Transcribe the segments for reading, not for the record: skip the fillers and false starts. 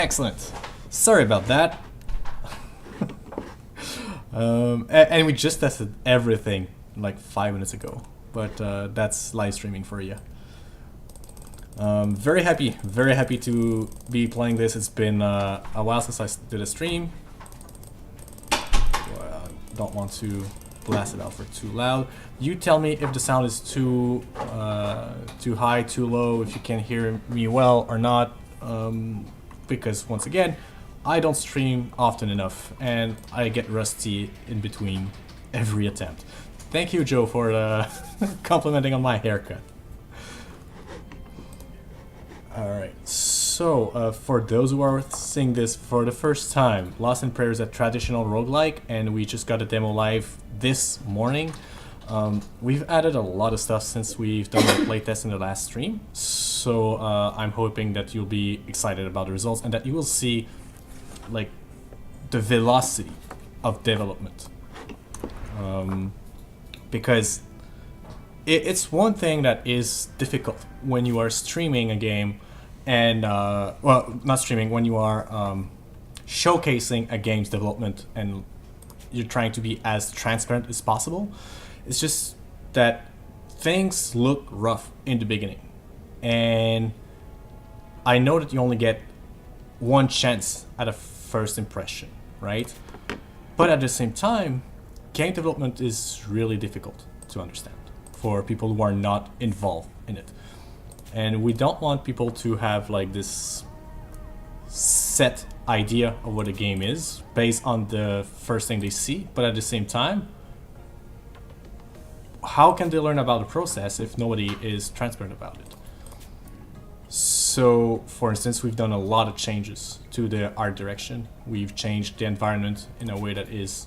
Excellent. Sorry about that. And we just tested everything like 5 minutes ago, but that's live streaming for you. Very happy to be playing this. It's been a while since I did a stream. Don't want to blast it out for too loud. You tell me if the sound is too high, too low, if you can hear me well or not. Because once again, I don't stream often enough, and I get rusty in between every attempt. Thank you, Joe, for complimenting on my haircut. Alright, so for those who are seeing this for the first time, Lost in Prayer is a traditional roguelike, and we just got a demo live this morning. We've added a lot of stuff since we've done the playtest in the last stream, so I'm hoping that you'll be excited about the results and that you will see like the velocity of development. Because it's one thing that is difficult when you are streaming a game and well, not streaming, when you are showcasing a game's development and you're trying to be as transparent as possible. It's just that things look rough in the beginning, and I know that you only get one chance at a first impression, right? But at the same time, game development is really difficult to understand for people who are not involved in it. And we don't want people to have like this set idea of what a game is based on the first thing they see, but at the same time, how can they learn about the process if nobody is transparent about it? So, for instance, we've done a lot of changes to the art direction. We've changed the environment in a way that is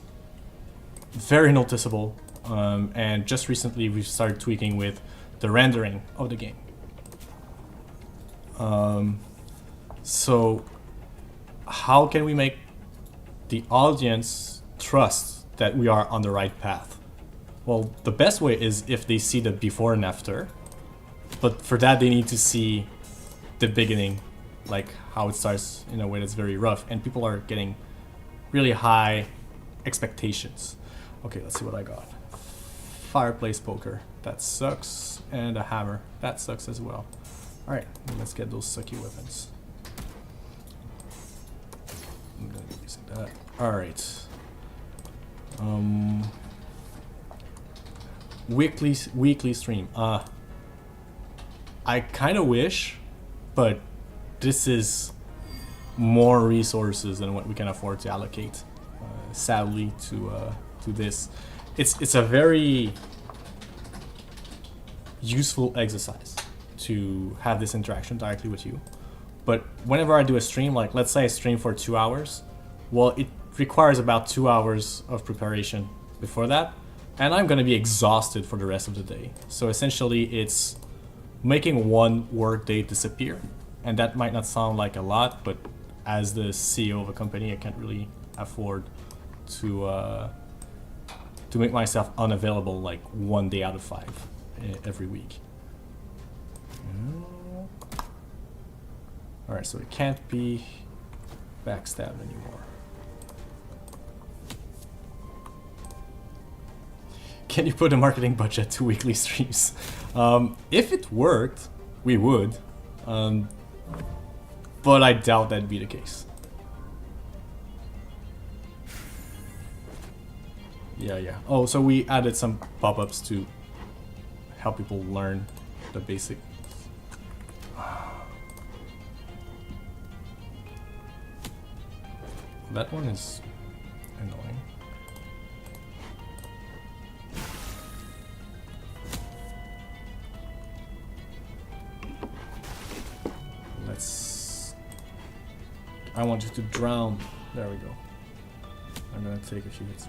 very noticeable, and just recently we've started tweaking with the rendering of the game. So how can we make the audience trust that we are on the right path? Well, the best way is if they see the before and after, but for that they need to see the beginning, like how it starts in a way that's very rough, and people are getting really high expectations. Okay, let's see what I got. Fireplace poker, that sucks, and a hammer, that sucks as well. Alright, let's get those sucky weapons. I'm gonna be using that. Alright. Weekly stream. I kind of wish, but this is more resources than what we can afford to allocate. Sadly, to this, it's a very useful exercise to have this interaction directly with you. But whenever I do a stream, like let's say I stream for 2 hours, well, it requires about 2 hours of preparation before that, and I'm gonna be exhausted for the rest of the day. So essentially it's making one work day disappear, and that might not sound like a lot, but as the CEO of a company, I can't really afford to make myself unavailable like 1 day out of 5 every week. Alright, so it can't be backstabbed anymore. Can you put a marketing budget to weekly streams? If it worked, we would. But I doubt that'd be the case. Yeah. Oh, so we added some pop-ups to help people learn the basic. That one is annoying. I want you to drown. There we go. I'm gonna take a few hits.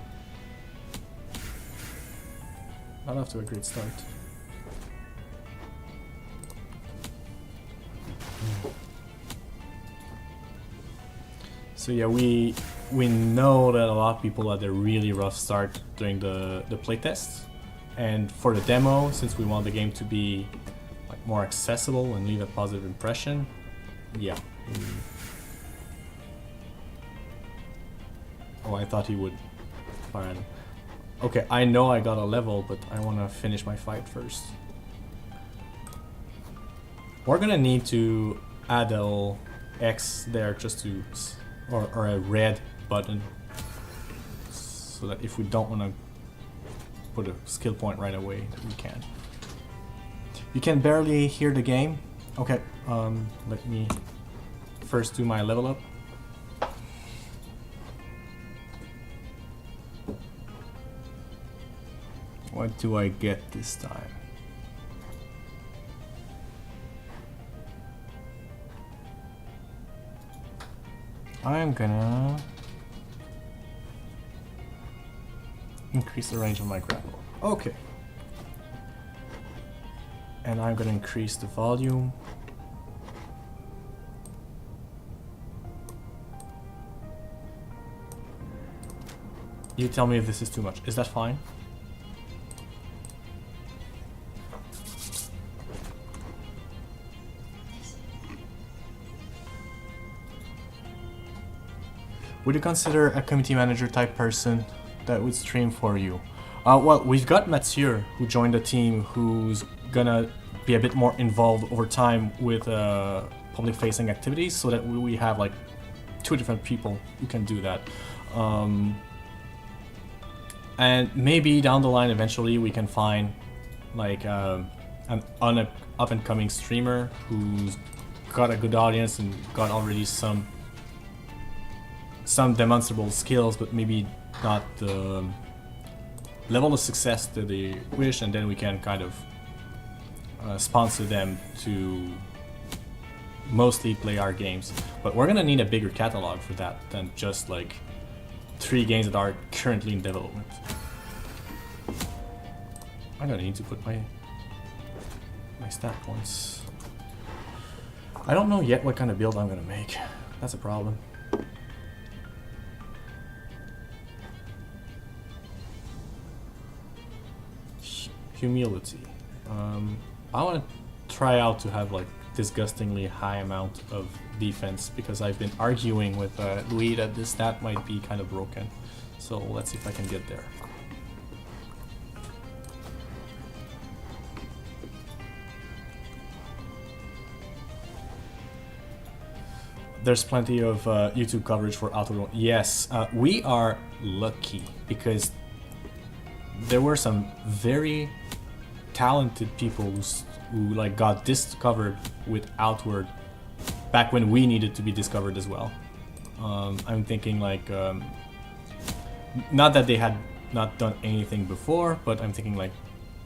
Not off to a great start. So yeah, we know that a lot of people had a really rough start during the playtest, and for the demo, since we want the game to be like more accessible and leave a positive impression, yeah, Oh, I thought he would fire at him. Okay, I know I got a level, but I want to finish my fight first. We're gonna need to add a little X there just to, or a red button, so that if we don't want to put a skill point right away, that we can. You can barely hear the game. Okay, let me first do my level up. What do I get this time? I'm gonna increase the range of my grapple. Okay. And I'm gonna increase the volume. You tell me if this is too much. Is that fine? Would you consider a community manager type person that would stream for you? Well, we've got Mathieu, who joined the team, who's gonna be a bit more involved over time with public-facing activities, so that we have like 2 different people who can do that. And maybe down the line, eventually, we can find like an up-and-coming streamer who's got a good audience and got already some demonstrable skills, but maybe not the level of success that they wish, and then we can kind of sponsor them to mostly play our games. But we're gonna need a bigger catalog for that than just like 3 games that are currently in development. I'm gonna need to put my stat points. I don't know yet what kind of build I'm gonna make. That's a problem. Humility. I want to try out to have like disgustingly high amount of defense, because I've been arguing with Louis that this stat might be kind of broken. So let's see if I can get there. There's plenty of YouTube coverage for Outward. Yes, we are lucky because there were some very talented people who like got discovered with Outward back when we needed to be discovered as well. I'm thinking like not that they had not done anything before, but I'm thinking like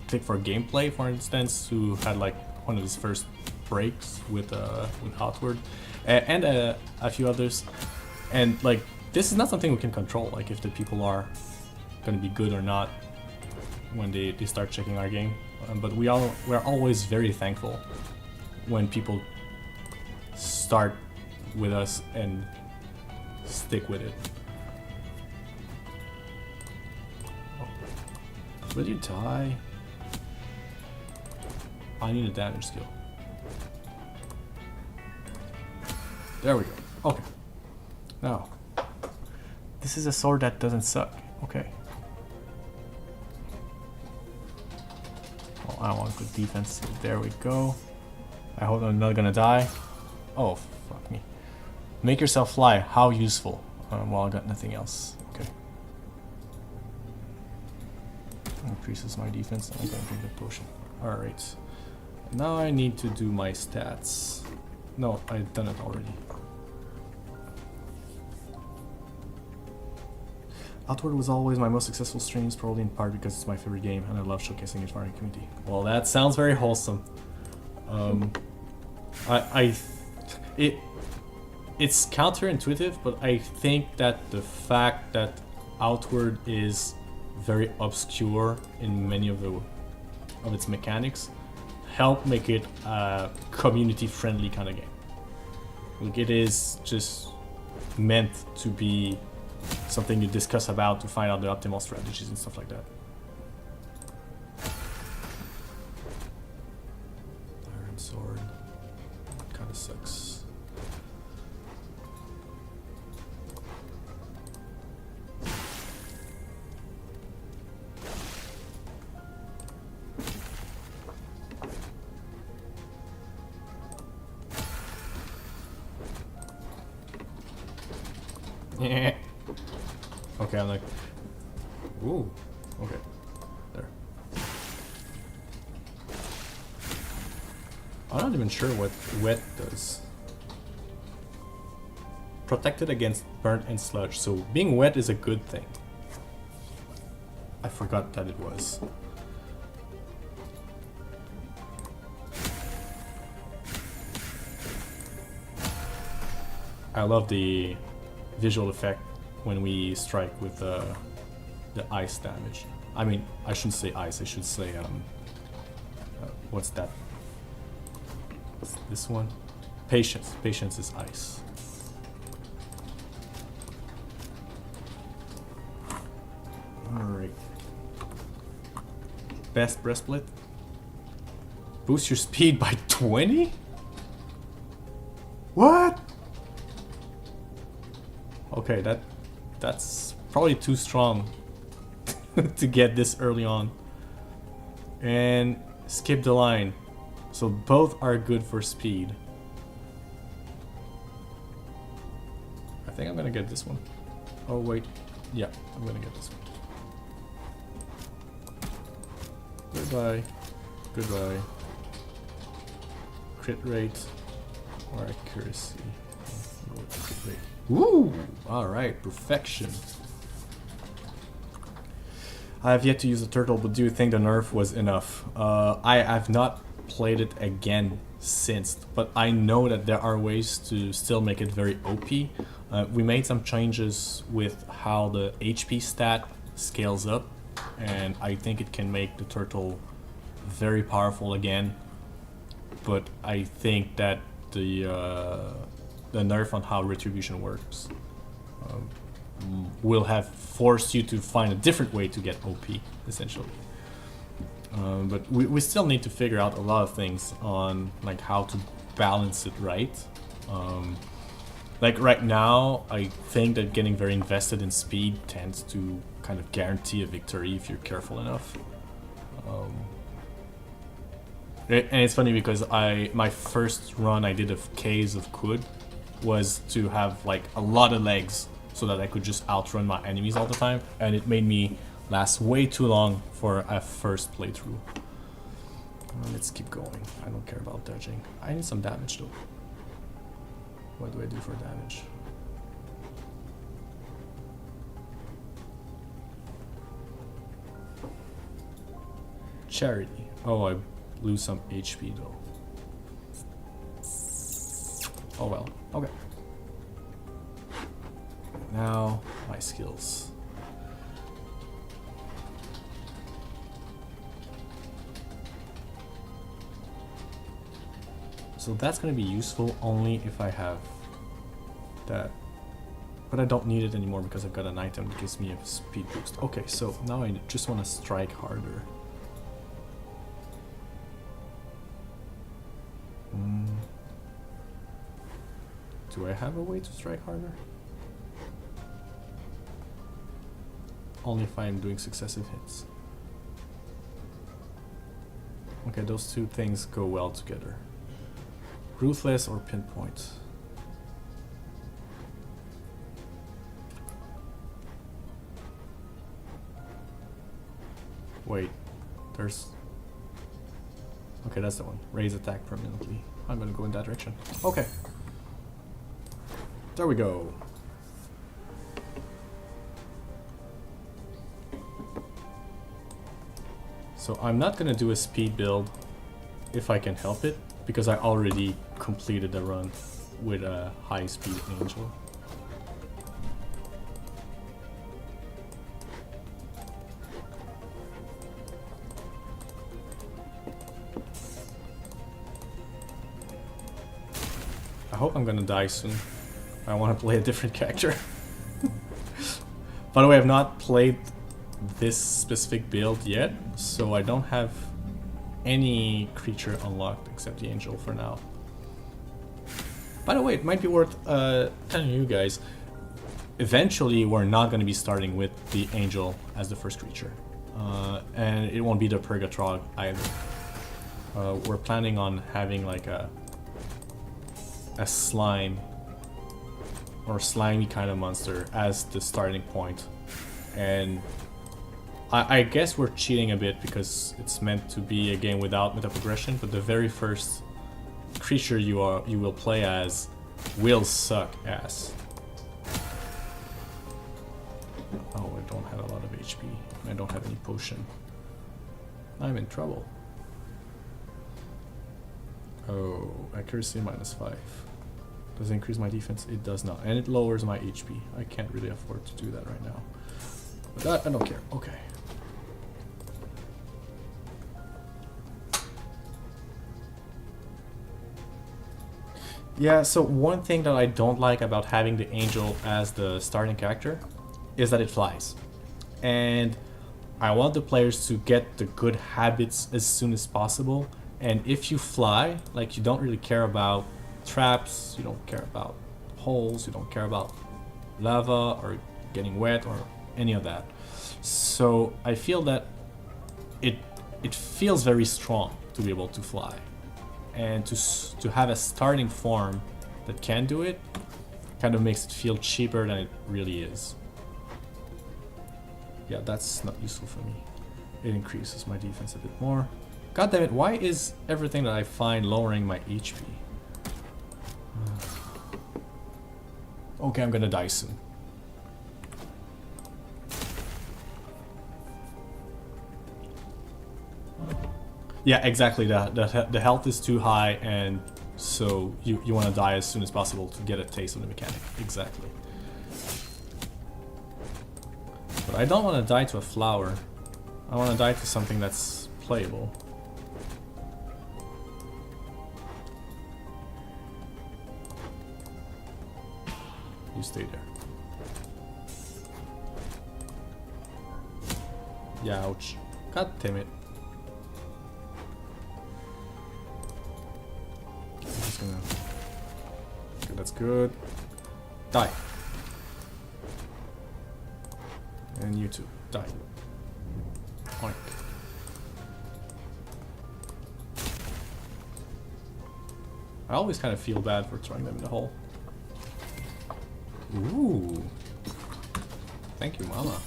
Click for Gameplay, for instance, who had like one of his first breaks with Outward, and a few others. And like this is not something we can control, like if the people are going to be good or not when they start checking our game. But we're always very thankful when people start with us and stick with it. Oh. Will you die? I need a damage skill. There we go. Okay. Now, this is a sword that doesn't suck. Okay. I want good defense. There we go. I hope I'm not gonna die. Oh, fuck me. Make yourself fly. How useful. Well, I got nothing else. Okay. Increases my defense. I'm gonna drink the potion. Alright. Now I need to do my stats. No, I've done it already. Outward was always my most successful streams, probably in part because it's my favorite game and I love showcasing it for our community. Well, that sounds very wholesome. It's counterintuitive, but I think that the fact that Outward is very obscure in many of its mechanics help make it a community-friendly kind of game. Like it is just meant to be something you discuss about to find out the optimal strategies and stuff like that. Iron sword kind of sucks. Yeah. Okay, I'm like, ooh, okay, there. I'm not even sure what wet does. Protected against burnt and sludge, so being wet is a good thing. I forgot that it was. I love the visual effect when we strike with the ice damage. I mean, I shouldn't say ice, I should say, what's that? What's this one? Patience. Patience is ice. Alright. Best breastplate. Boost your speed by 20? What? Okay, that's probably too strong to get this early on. And skip the line. So both are good for speed. I think I'm gonna get this one. Oh wait, yeah, I'm gonna get this one. Goodbye. Goodbye. Crit rate or accuracy. Crit rate. Woo! Alright, perfection. I have yet to use the turtle, but do you think the nerf was enough? I have not played it again since, but I know that there are ways to still make it very OP. We made some changes with how the HP stat scales up, and I think it can make the turtle very powerful again. But I think that the nerf on how retribution works will have forced you to find a different way to get OP, essentially. But we still need to figure out a lot of things on like how to balance it right. Like right now, I think that getting very invested in speed tends to kind of guarantee a victory if you're careful enough. And it's funny because my first run I did of Caves of Kud was to have like a lot of legs so that I could just outrun my enemies all the time, and it made me last way too long for a first playthrough. Let's keep going. I don't care about dodging. I need some damage though. What do I do for damage? Charity. Oh, I lose some HP though. Oh well. Okay. Now, my skills. So that's going to be useful only if I have that. But I don't need it anymore because I've got an item that gives me a speed boost. Okay, so now I just want to strike harder. Do I have a way to strike harder? Only if I'm doing successive hits. Okay, those two things go well together. Ruthless or pinpoint. Wait, there's... Okay, that's the one. Raise attack permanently. I'm gonna go in that direction. Okay. There we go. So I'm not gonna do a speed build if I can help it, because I already completed the run with a high speed angel. I hope I'm gonna die soon. I want to play a different character. By the way, I've not played this specific build yet, so I don't have any creature unlocked except the angel for now. By the way, it might be worth telling you guys, eventually we're not going to be starting with the angel as the first creature. And it won't be the Purgatrog either. We're planning on having like a slime or slimy kind of monster as the starting point. And I guess we're cheating a bit because it's meant to be a game without meta progression, but the very first creature you will play as will suck ass. Oh, I don't have a lot of HP. I don't have any potion. I'm in trouble. Oh, accuracy -5. Does it increase my defense? It does not. And it lowers my HP. I can't really afford to do that right now. But that, I don't care. Okay. Yeah, so one thing that I don't like about having the angel as the starting character is that it flies. And I want the players to get the good habits as soon as possible. And if you fly, like, you don't really care about traps, you don't care about holes, you don't care about lava or getting wet or any of that. So I feel that it feels very strong to be able to fly. And to have a starting form that can do it kind of makes it feel cheaper than it really is. Yeah, that's not useful for me. It increases my defense a bit more. God damn it, why is everything that I find lowering my HP? Okay, I'm gonna die soon. Yeah, exactly. The health is too high, and so you want to die as soon as possible to get a taste of the mechanic. Exactly. But I don't want to die to a flower. I want to die to something that's playable. You stay there. Yeah, ouch. God damn it. Okay, that's good. Die. And you too. Die. Oink. I always kind of feel bad for throwing them in the hole. Ooh. Thank you, mama.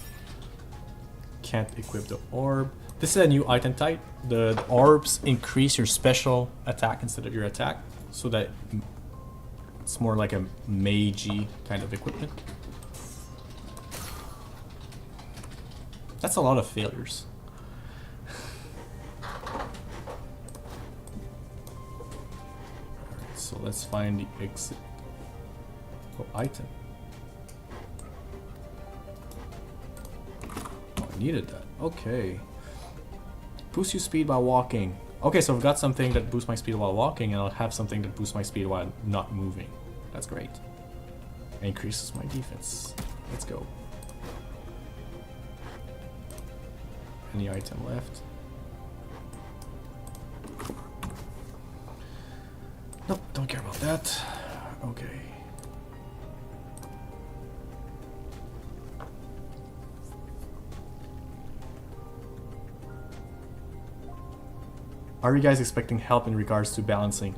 Can't equip the orb. This is a new item type. The orbs increase your special attack instead of your attack, so that it's more like a magey kind of equipment. That's a lot of failures. Alright, so let's find the exit. Oh, item. Oh, I needed that. Okay. Boost your speed while walking. Okay, so I've got something that boosts my speed while walking, and I'll have something that boosts my speed while not moving. That's great. Increases my defense. Let's go. Any item left? Nope, don't care about that. Okay. Are you guys expecting help in regards to balancing?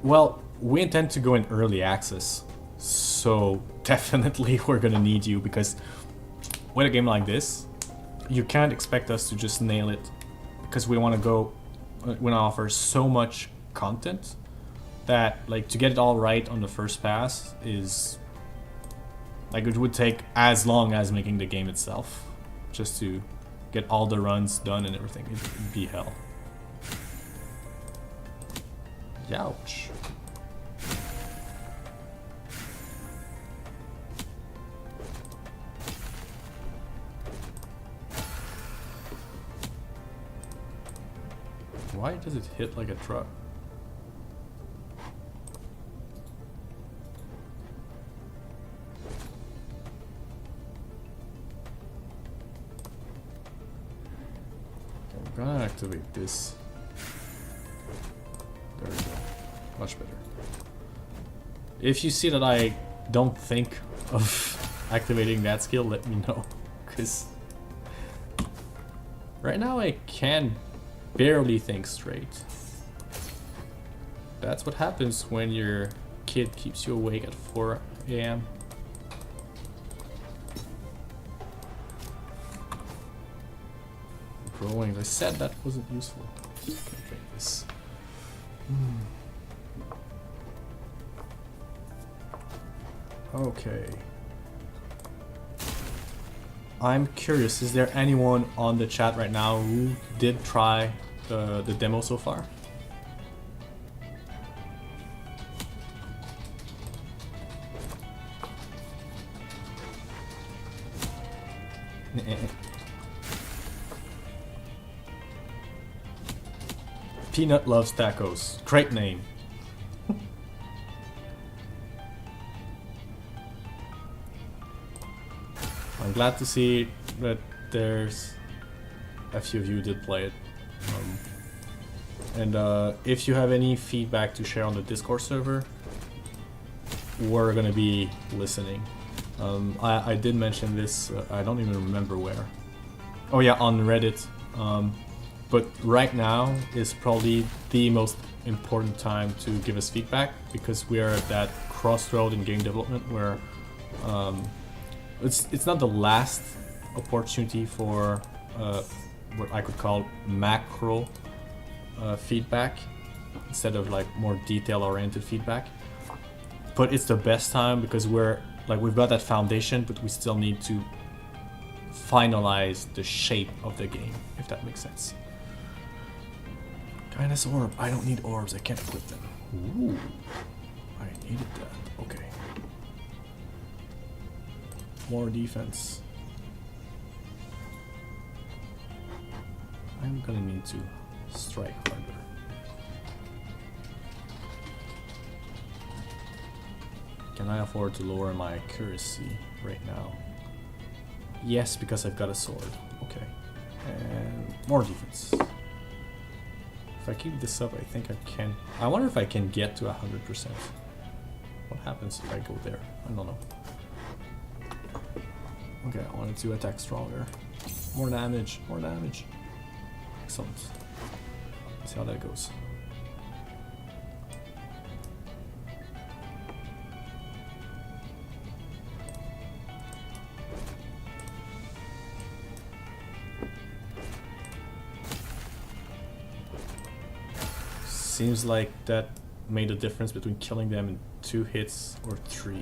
Well, we intend to go in early access, so definitely we're gonna need you, because with a game like this, you can't expect us to just nail it, because we want to offer so much content that, like, to get it all right on the first pass is, like, it would take as long as making the game itself, just to get all the runs done and everything. It'd be hell. Ouch. Why does it hit like a truck? I'm gonna activate this. There we go. Much better. If you see that I don't think of activating that skill, let me know. Because right now I can barely think straight. That's what happens when your kid keeps you awake at 4 AM. growing. I said that wasn't useful. I can drink this. Okay. I'm curious, is there anyone on the chat right now who did try the demo so far? Peanut loves tacos. Great name. I'm glad to see that there's a few of you who did play it. And if you have any feedback to share on the Discord server, we're gonna be listening. I did mention this, I don't even remember where. Oh yeah, on Reddit. But right now is probably the most important time to give us feedback, because we are at that crossroad in game development where it's not the last opportunity for what I could call macro feedback instead of like more detail oriented feedback, but it's the best time because we've got that foundation, but we still need to finalize the shape of the game, if that makes sense. Kindness orb. I don't need orbs, I can't equip them. Ooh, I needed that. Okay. More defense. I'm gonna need to strike harder. Can I afford to lower my accuracy right now? Yes, because I've got a sword. Okay. And more defense. If I keep this up, I think I can. I wonder if I can get to 100%. What happens if I go there? I don't know. Okay, I wanted to attack stronger. More damage, more damage. Excellent. Let's see how that goes. Seems like that made a difference between killing them in 2 hits or 3.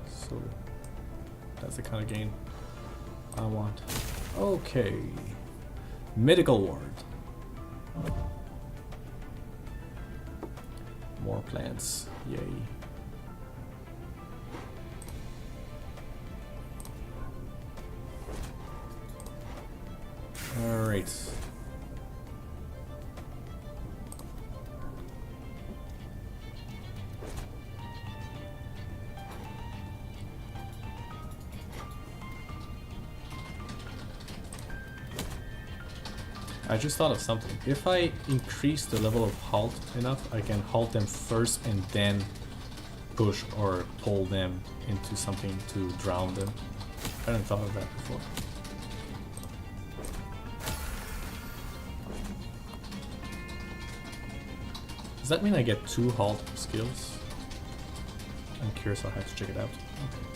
So that's the kind of gain I want. Okay. Medical ward. More plants. Yay. Alright. I just thought of something. If I increase the level of halt enough, I can halt them first and then push or pull them into something to drown them. I hadn't thought of that before. Does that mean I get 2 halt skills? I'm curious, I'll have to check it out. Okay.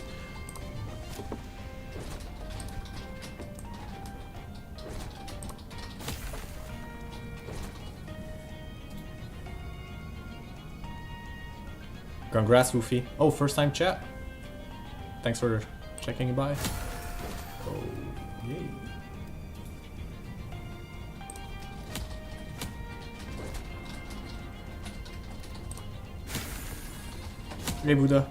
Congrats, Woofy. Oh, first time chat. Thanks for checking by. Oh, yay. Hey, Buddha.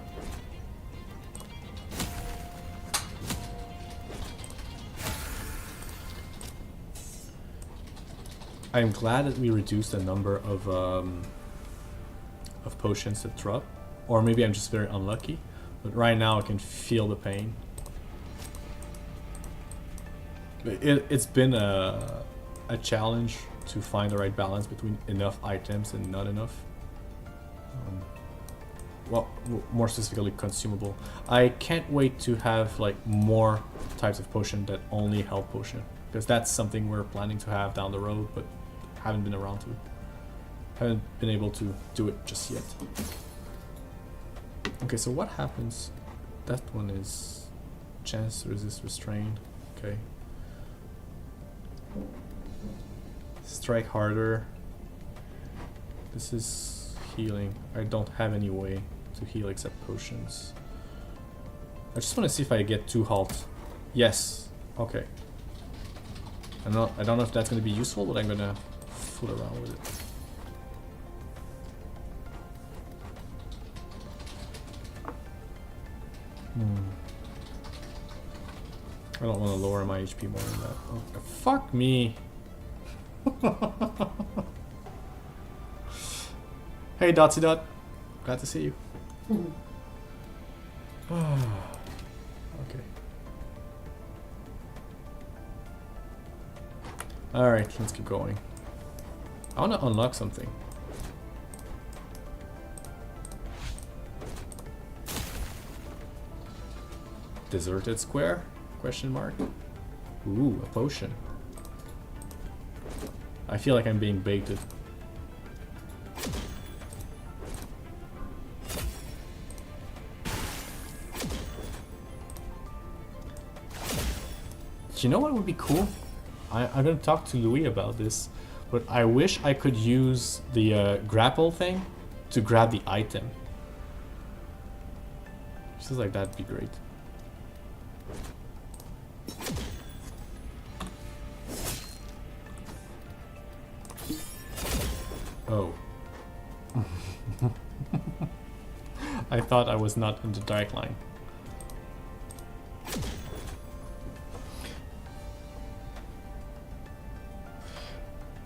I'm glad that we reduced the number of potions that drop. Or maybe I'm just very unlucky, but right now I can feel the pain. It's been a challenge to find the right balance between enough items and not enough. Well, more specifically consumable. I can't wait to have like more types of potion that only health potion, because that's something we're planning to have down the road, but haven't been around to. Haven't been able to do it just yet. Okay, so what happens? That one is chance to resist restrain. Okay. Strike harder. This is healing. I don't have any way to heal except potions. I just want to see if I get 2 halt. Yes. Okay. I don't know if that's going to be useful, but I'm going to fool around with it. I don't want to lower my HP more than that. Oh, fuck me. Hey Dotsy Dot. Glad to see you. Okay. Alright, let's keep going. I want to unlock something. Deserted square? Question mark. Ooh, a potion. I feel like I'm being baited. You know what would be cool? I'm gonna talk to Louis about this, but I wish I could use the grapple thing to grab the item. Feels like that'd be great. Oh. I thought I was not in the direct line.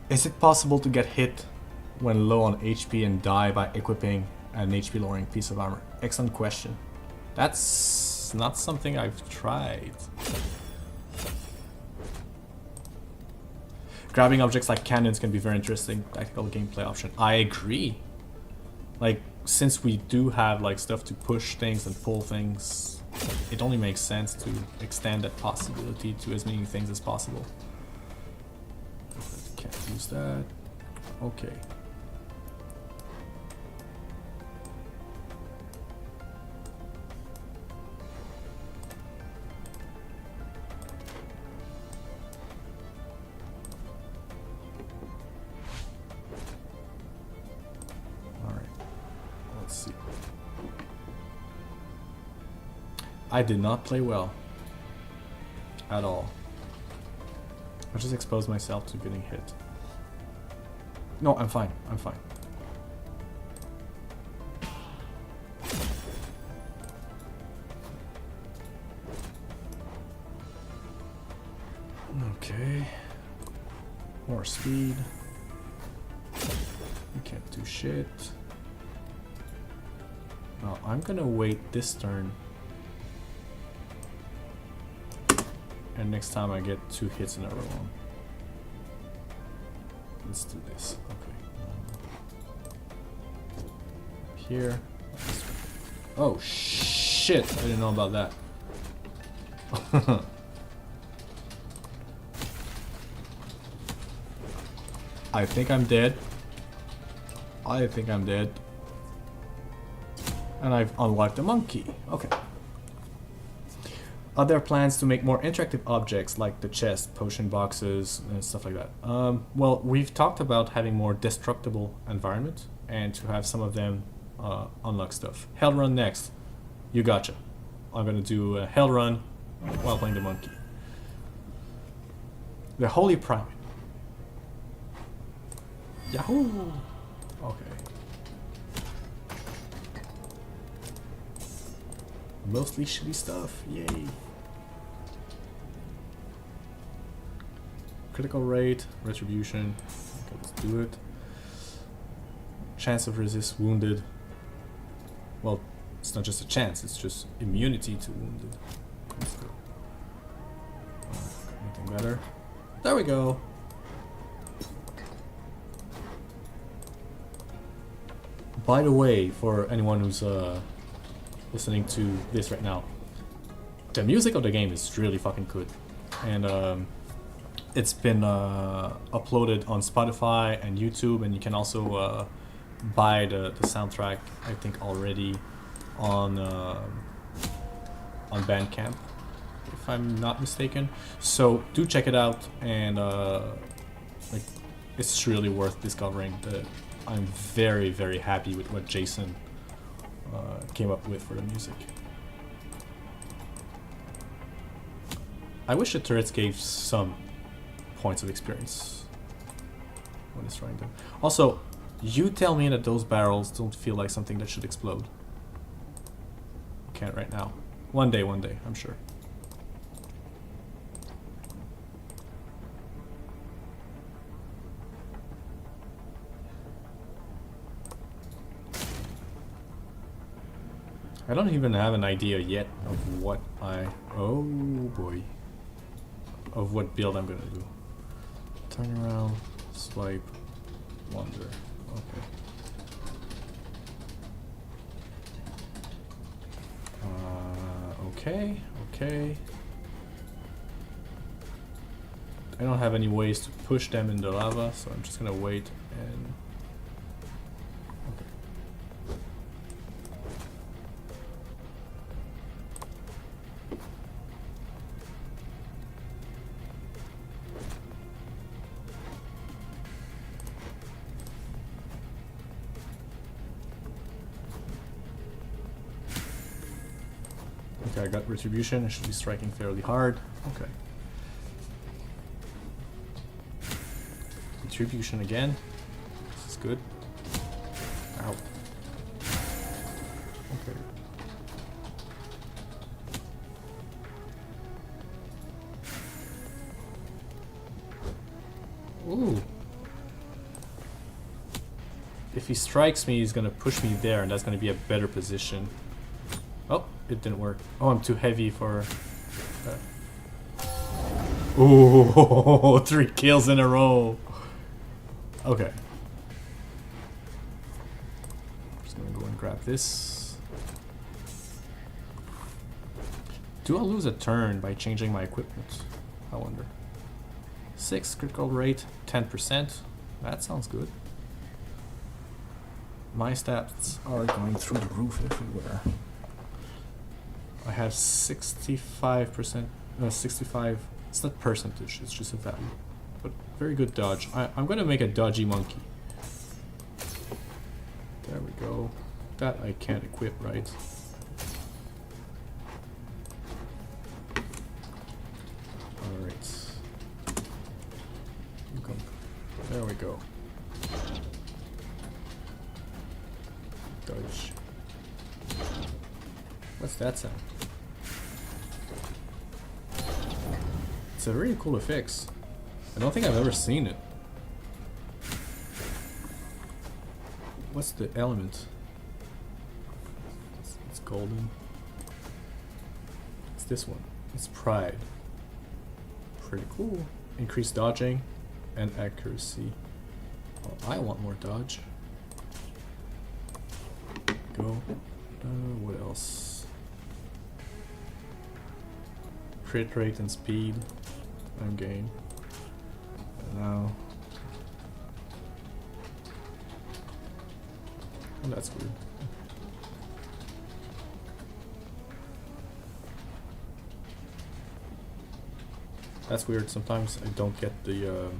Is it possible to get hit when low on HP and die by equipping an HP lowering piece of armor? Excellent question. That's not something I've tried. Grabbing objects like cannons can be very interesting tactical gameplay option. I agree. Like, since we do have like stuff to push things and pull things, it only makes sense to extend that possibility to as many things as possible. Can't use that. Okay. I did not play well. At all. I just exposed myself to getting hit. No, I'm fine. I'm fine. Okay. More speed. You can't do shit. Now I'm gonna wait this turn. And next time I get 2 hits in a row. Let's do this. Okay. Here. Oh shit! I didn't know about that. I think I'm dead. I think I'm dead. And I've unlocked the monkey. Okay. Are there plans to make more interactive objects like the chest, potion boxes, and stuff like that? Well, we've talked about having more destructible environment and to have some of them unlock stuff. Hell run next. You gotcha. I'm gonna do a hell run while playing the monkey. The Holy Primate. Yahoo! Okay. Mostly shitty stuff. Yay. Critical rate, retribution. Okay, let's do it. Chance of resist wounded. Well, it's not just a chance, it's just immunity to wounded. Let's go. Anything better? There we go. By the way, for anyone who's listening to this right now, the music of the game is really fucking good, and it's been uploaded on Spotify and YouTube, and you can also buy the soundtrack, I think, already on Bandcamp, if if I'm not mistaken. So do check it out, and like, it's really worth discovering. I'm very, very happy with what Jason came up with for the music. I wish the turrets gave some points of experience when it's trying to. Also, you tell me that those barrels don't feel like something that should explode. Can't right now. One day, I'm sure. I don't even have an idea yet of what oh boy. Of what build I'm gonna do. Turn around, swipe, wonder. Okay. Okay. I don't have any ways to push them in the lava, so I'm just gonna wait and... Okay, I got retribution. I should be striking fairly hard. Okay. Retribution again. This is good. Ow. Okay. Ooh. If he strikes me, he's gonna push me there, and that's gonna be a better position. Oh, it didn't work. Oh, I'm too heavy for that. Ooh, 3 kills in a row. Okay. Just gonna go and grab this. Do I lose a turn by changing my equipment? I wonder. 6 critical rate, 10%. That sounds good. My stats are going through the roof everywhere. I have 65%, 65, it's not percentage, it's just a value. But very good dodge. I'm gonna make a dodgy monkey. There we go. That I can't equip, right? Alright. There we go. Dodge. What's that sound? It's a really cool effects. I don't think I've ever seen it. What's the element? It's golden. It's this one. It's pride. Pretty cool. Increased dodging and accuracy. Oh, I want more dodge. Go. What else? Crit rate and speed. I'm gain. And now. Oh, that's weird. That's weird. Sometimes I don't get the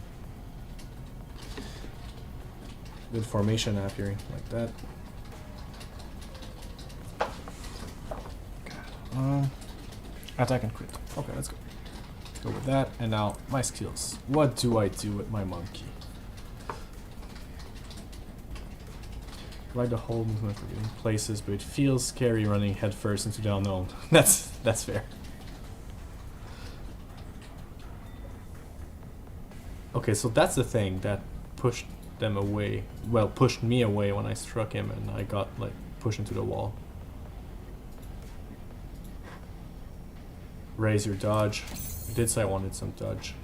information appearing like that. Attack and crit. Okay, let's go. Let's go with that. And now my skills. What do I do with my monkey? Like the whole movement for getting places, but it feels scary running headfirst into the unknown. That's fair. Okay, so that's the thing that pushed them away. Well, pushed me away when I struck him, and I got like pushed into the wall. Raise your dodge. I did say I wanted some dodge.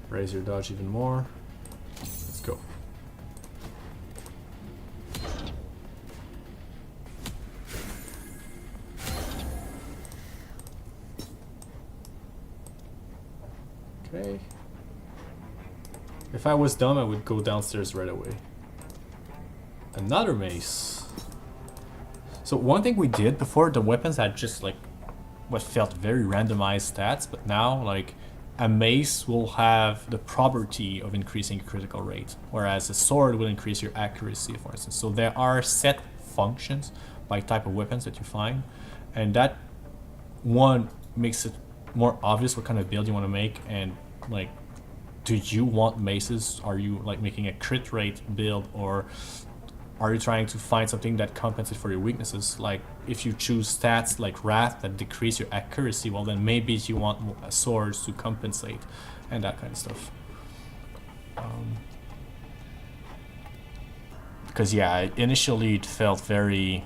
Raise your dodge even more. Let's go. Okay. If I was dumb, I would go downstairs right away. Another mace. So one thing we did before, the weapons had just like what felt very randomized stats, but now like a mace will have the property of increasing your critical rate, whereas a sword will increase your accuracy, for instance. So there are set functions by type of weapons that you find, and that one makes it more obvious what kind of build you want to make. And like, do you want maces? Are you like making a crit rate build, or are you trying to find something that compensates for your weaknesses? Like if you choose stats like wrath that decrease your accuracy, well then maybe you want swords to compensate and that kind of stuff. Because yeah, initially it felt very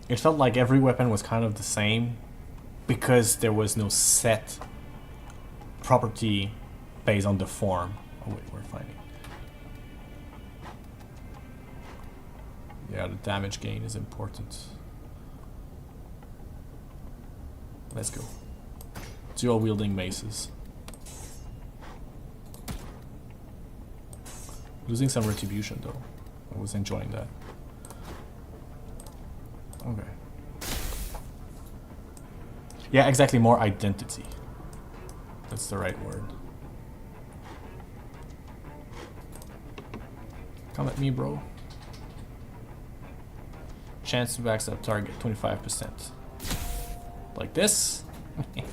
it felt like every weapon was kind of the same because there was no set property based on the form. Oh wait, we're finding. Yeah, the damage gain is important. Let's go. Dual wielding maces. Losing some retribution though. I was enjoying that. Okay. Yeah, exactly, more identity. That's the right word. Come at me, bro. Chance to backstab target, 25%. Like this. I'm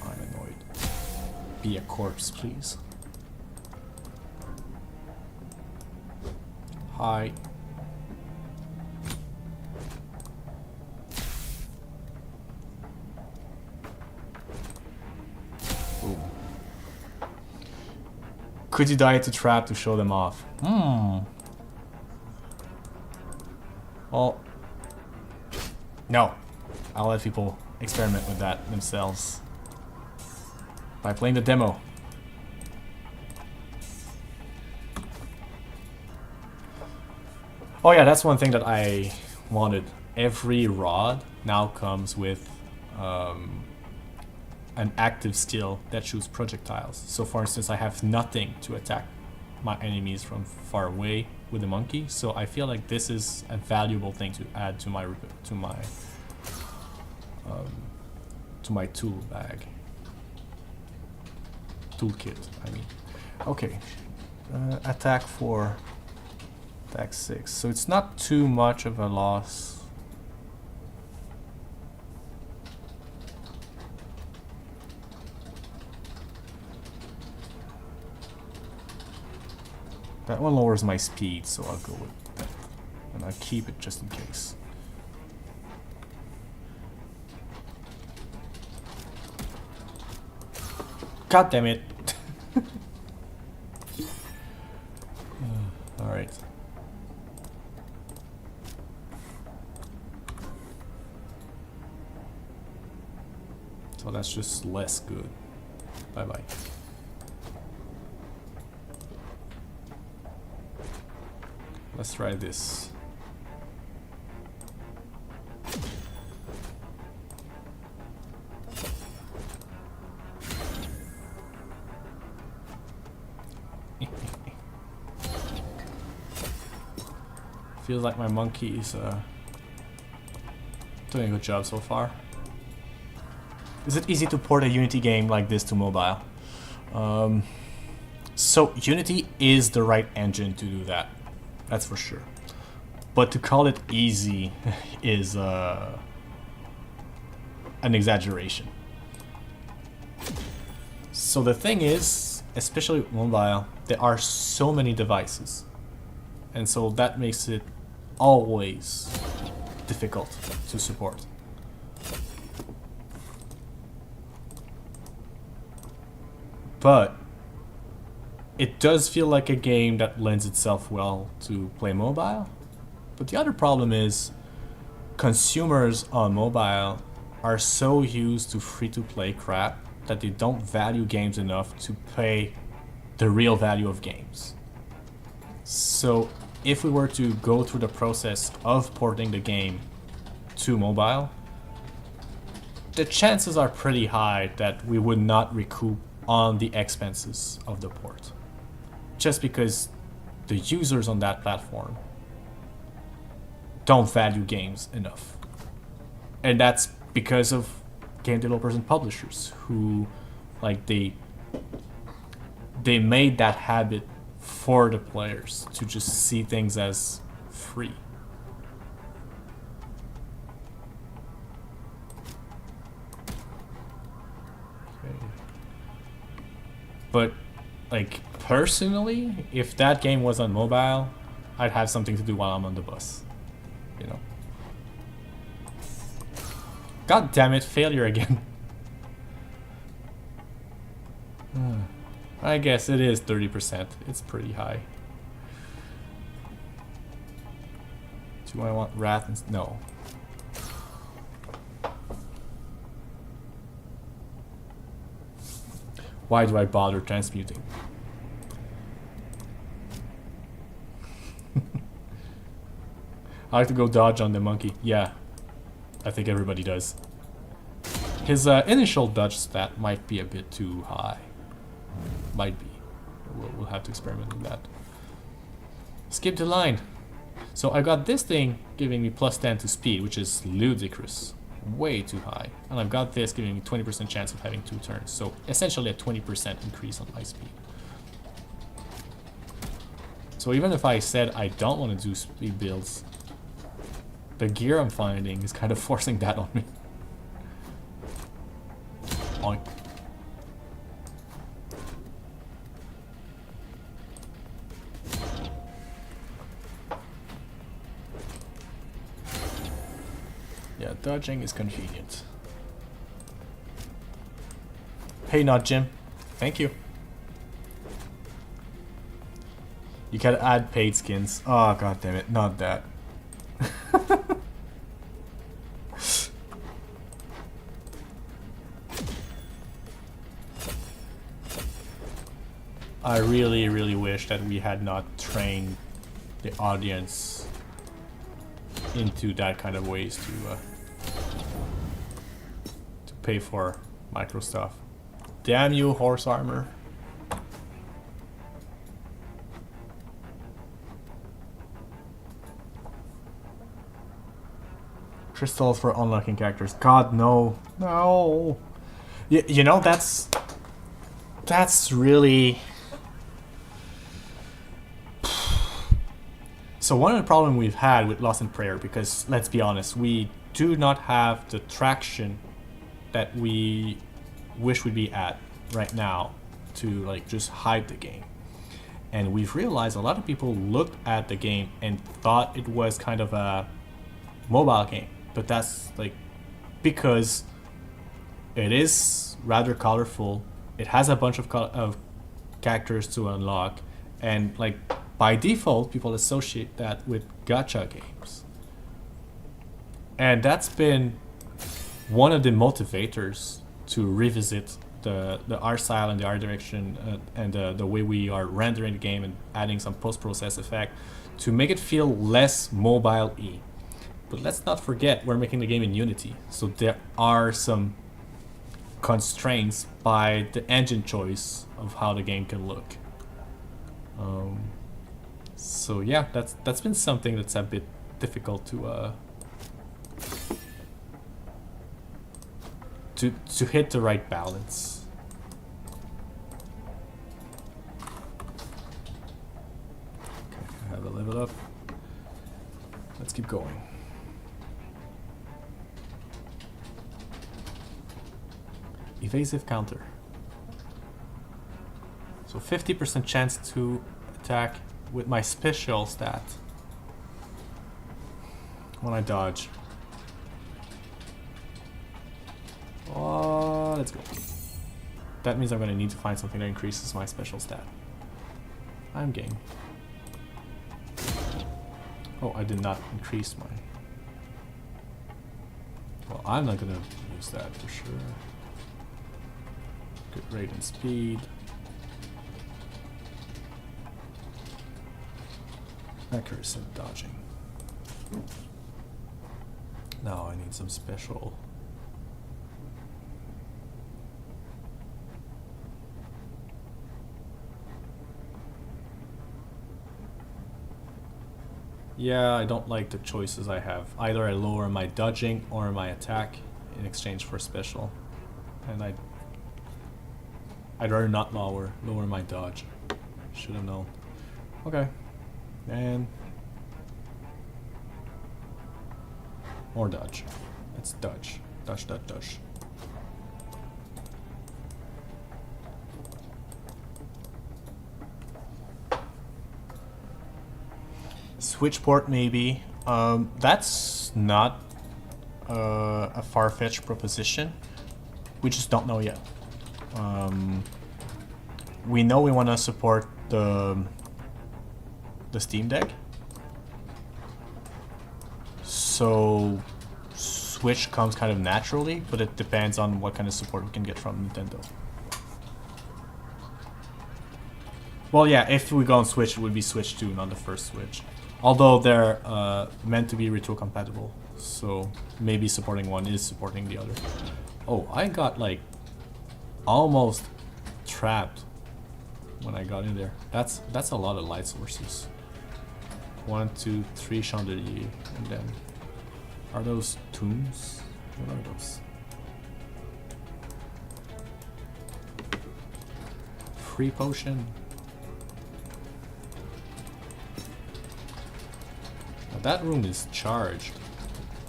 annoyed. Be a corpse, please. Hi. Ooh. Could you die to trap to show them off? Well, no. I'll let people experiment with that themselves by playing the demo. Oh yeah, that's one thing that I wanted. Every rod now comes with an active skill that shoots projectiles. So for instance, I have nothing to attack my enemies from far away with the monkey. So I feel like this is a valuable thing to add to my tool bag. Toolkit, I mean. Okay. Attack 4. Attack 6. So it's not too much of a loss. That one lowers my speed, so I'll go with that. And I'll keep it just in case. God damn it. Alright. So that's just less good. Bye bye. Let's try this. Feels like my monkey is doing a good job so far. Is it easy to port a Unity game like this to mobile? So Unity is the right engine to do that. That's for sure. But to call it easy is an exaggeration. So the thing is, especially with mobile, there are so many devices. And so that makes it always difficult to support. But it does feel like a game that lends itself well to play mobile. But the other problem is consumers on mobile are so used to free-to-play crap that they don't value games enough to pay the real value of games. So if we were to go through the process of porting the game to mobile, the chances are pretty high that we would not recoup on the expenses of the port. Just because the users on that platform don't value games enough. And that's because of game developers and publishers who, like, they made that habit for the players to just see things as free. Okay. But, like, personally, if that game was on mobile, I'd have something to do while I'm on the bus. You know. God damn it, failure again. I guess it is 30%. It's pretty high. Do I want wrath? No. Why do I bother transmuting? I like to go dodge on the monkey. Yeah, I think everybody does. His initial dodge stat might be a bit too high. Might be. We'll have to experiment with that. Skip the line. So I got this thing giving me plus 10 to speed, which is ludicrous. Way too high. And I've got this giving me 20% chance of having 2 turns. So essentially a 20% increase on my speed. So even if I said I don't want to do speed builds, the gear I'm finding is kind of forcing that on me. Oink. Yeah, dodging is convenient. Hey, not Jim. Thank you. You can add paid skins. Oh, god damn it, not that. I really, really wish that we had not trained the audience into that kind of ways to pay for micro stuff. Damn you, horse armor. Crystals for unlocking characters. God, no. No. You know, that's really... So one of the problems we've had with Lost in Prayer, because let's be honest, we do not have the traction that we wish we'd be at right now to like just hype the game. And we've realized a lot of people looked at the game and thought it was kind of a mobile game, but that's like because it is rather colorful. It has a bunch of characters to unlock, and like by default, people associate that with gacha games. And that's been one of the motivators to revisit the art style and the art direction and the way we are rendering the game and adding some post-process effect to make it feel less mobile-y. But let's not forget, we're making the game in Unity, so there are some constraints by the engine choice of how the game can look. So yeah, that's been something that's a bit difficult to hit the right balance. Okay, I have a level up. Let's keep going. Evasive counter. So 50% chance to attack with my special stat when I dodge. Oh, let's go. That means I'm going to need to find something that increases my special stat. I'm game. Oh, I did not increase my... Well, I'm not going to use that for sure. Good rate and speed. Accuracy and dodging. Now I need some special. Yeah, I don't like the choices I have. Either I lower my dodging or my attack in exchange for special. And I'd rather not lower my dodge. Should have known. Okay. And more dodge. Let's dodge. Dodge, dodge, dodge. Switch port maybe. That's not a far-fetched proposition. We just don't know yet. We know we want to support the Steam Deck. So Switch comes kind of naturally, but it depends on what kind of support we can get from Nintendo. Well, yeah, if we go on Switch, it would be Switch 2, not the first Switch. Although they're meant to be retro compatible, so maybe supporting one is supporting the other. Oh, I got like almost trapped when I got in there. That's a lot of light sources. 1, 2, 3 chandelier, and then are those tombs? What are those? Free potion. Now that room is charged.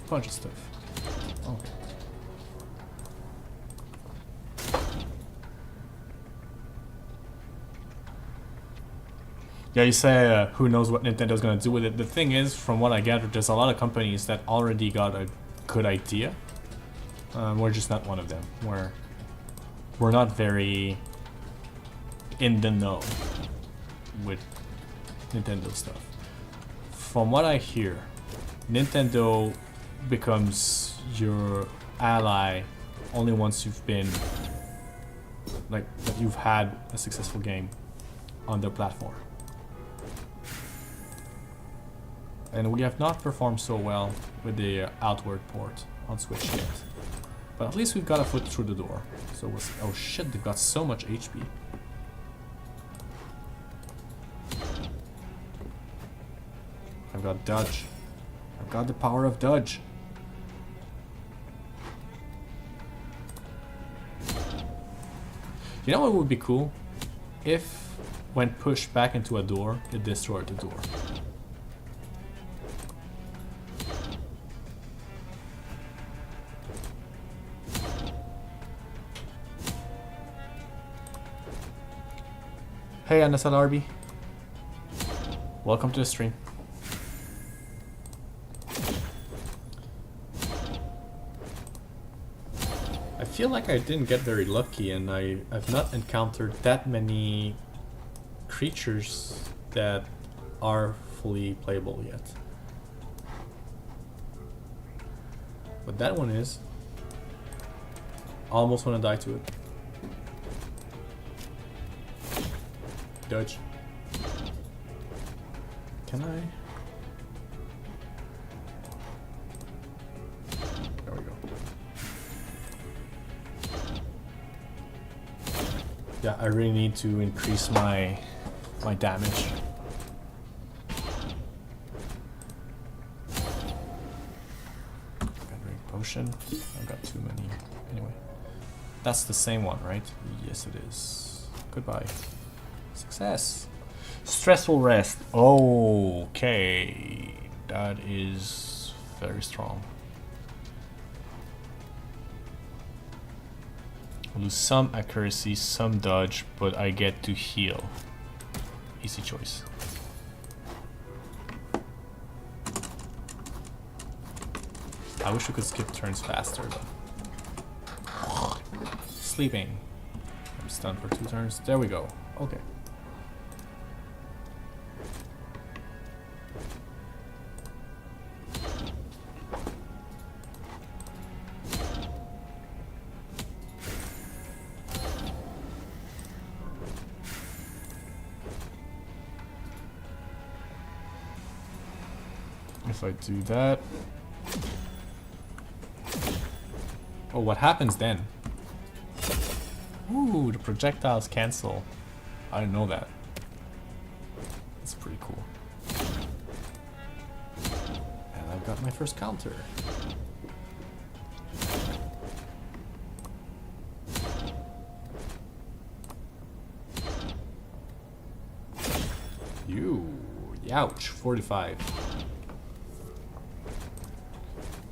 Bunch of stuff. Okay. Yeah, you say who knows what Nintendo's gonna do with it. The thing is, from what I gathered, there's a lot of companies that already got a good idea. We're just not one of them. We're not very in the know with Nintendo stuff. From what I hear, Nintendo becomes your ally only once you've been like that you've had a successful game on their platform. And we have not performed so well with the outward port on Switch yet. But at least we've got a foot through the door. So we'll see. Oh shit, they've got so much HP. I've got dodge. I've got the power of dodge. You know what would be cool? If, when pushed back into a door, it destroyed the door. Hey NSL RB. Welcome to the stream. I feel like I didn't get very lucky, and I've not encountered that many creatures that are fully playable yet. But that one is. Almost want to die to it. Dodge. Can I? There we go. Yeah, I really need to increase my damage. Got drink potion. I got too many. Anyway, that's the same one, right? Yes, it is. Goodbye. Success. Stressful rest. Okay, that is very strong. Lose some accuracy, some dodge, but I get to heal. Easy choice. I wish we could skip turns faster though. Sleeping. I'm stunned for 2 turns. There we go. Okay. If I do that. Oh, what happens then? Ooh, the projectiles cancel. I didn't know that. That's pretty cool. got my first counter. Ouch, 45.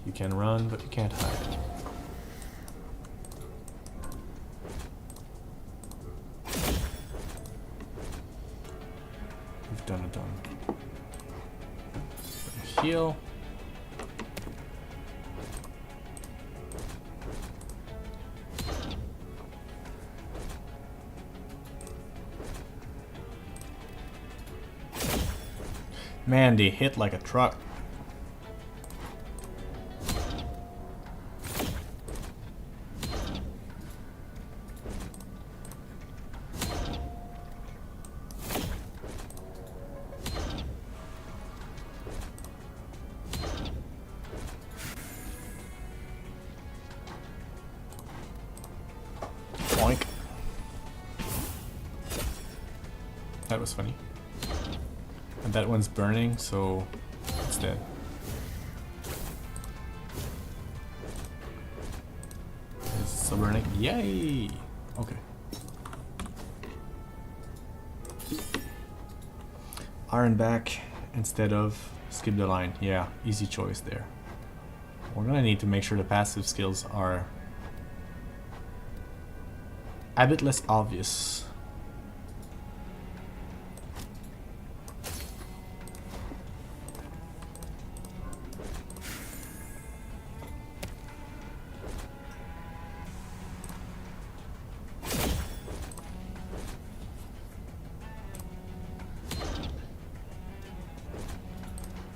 You can run, but you can't hide. We've done it done. Heal. Man, they hit like a truck. Boink. That was funny. And that one's burning, so it's dead. It's still burning. Yay! Okay. Iron back instead of skip the line. Yeah, easy choice there. We're gonna need to make sure the passive skills are a bit less obvious.